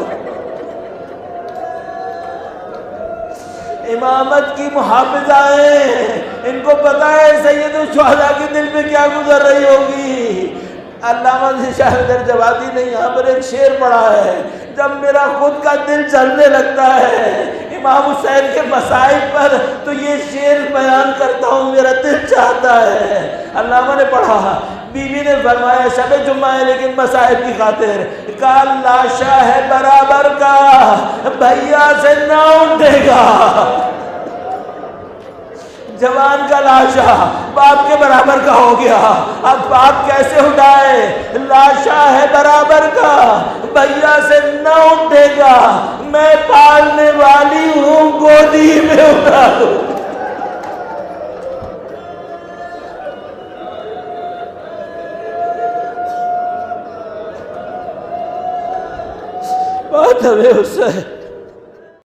امامت کی محافظائیں، ان کو پتا ہے سید الشہداء کے دل میں کیا گزر رہی ہوگی۔ علامہ ذیشان حیدر جوادی نے یہاں پر ایک شعر پڑھا ہے، جب میرا خود کا دل چلنے لگتا ہے امام حسین کے مصائب پر تو یہ شعر بیان کرتا ہوں، میرا دل چاہتا ہے۔ علامہ نے پڑھا، بیوی نے فرمایا شب جمعہ ہے لیکن مصائب کی خاطر، کہا لاشا ہے برابر کا بھیا سے نہ اٹھے گا۔ جوان کا لاشا باپ کے برابر کا ہو گیا، اب باپ کیسے اٹھائے؟ لاشا ہے برابر کا بھیا سے نہ اٹھے گا، میں پالنے والی ہوں گودی میں اٹھا دوں۔ بات ہمیں اس سے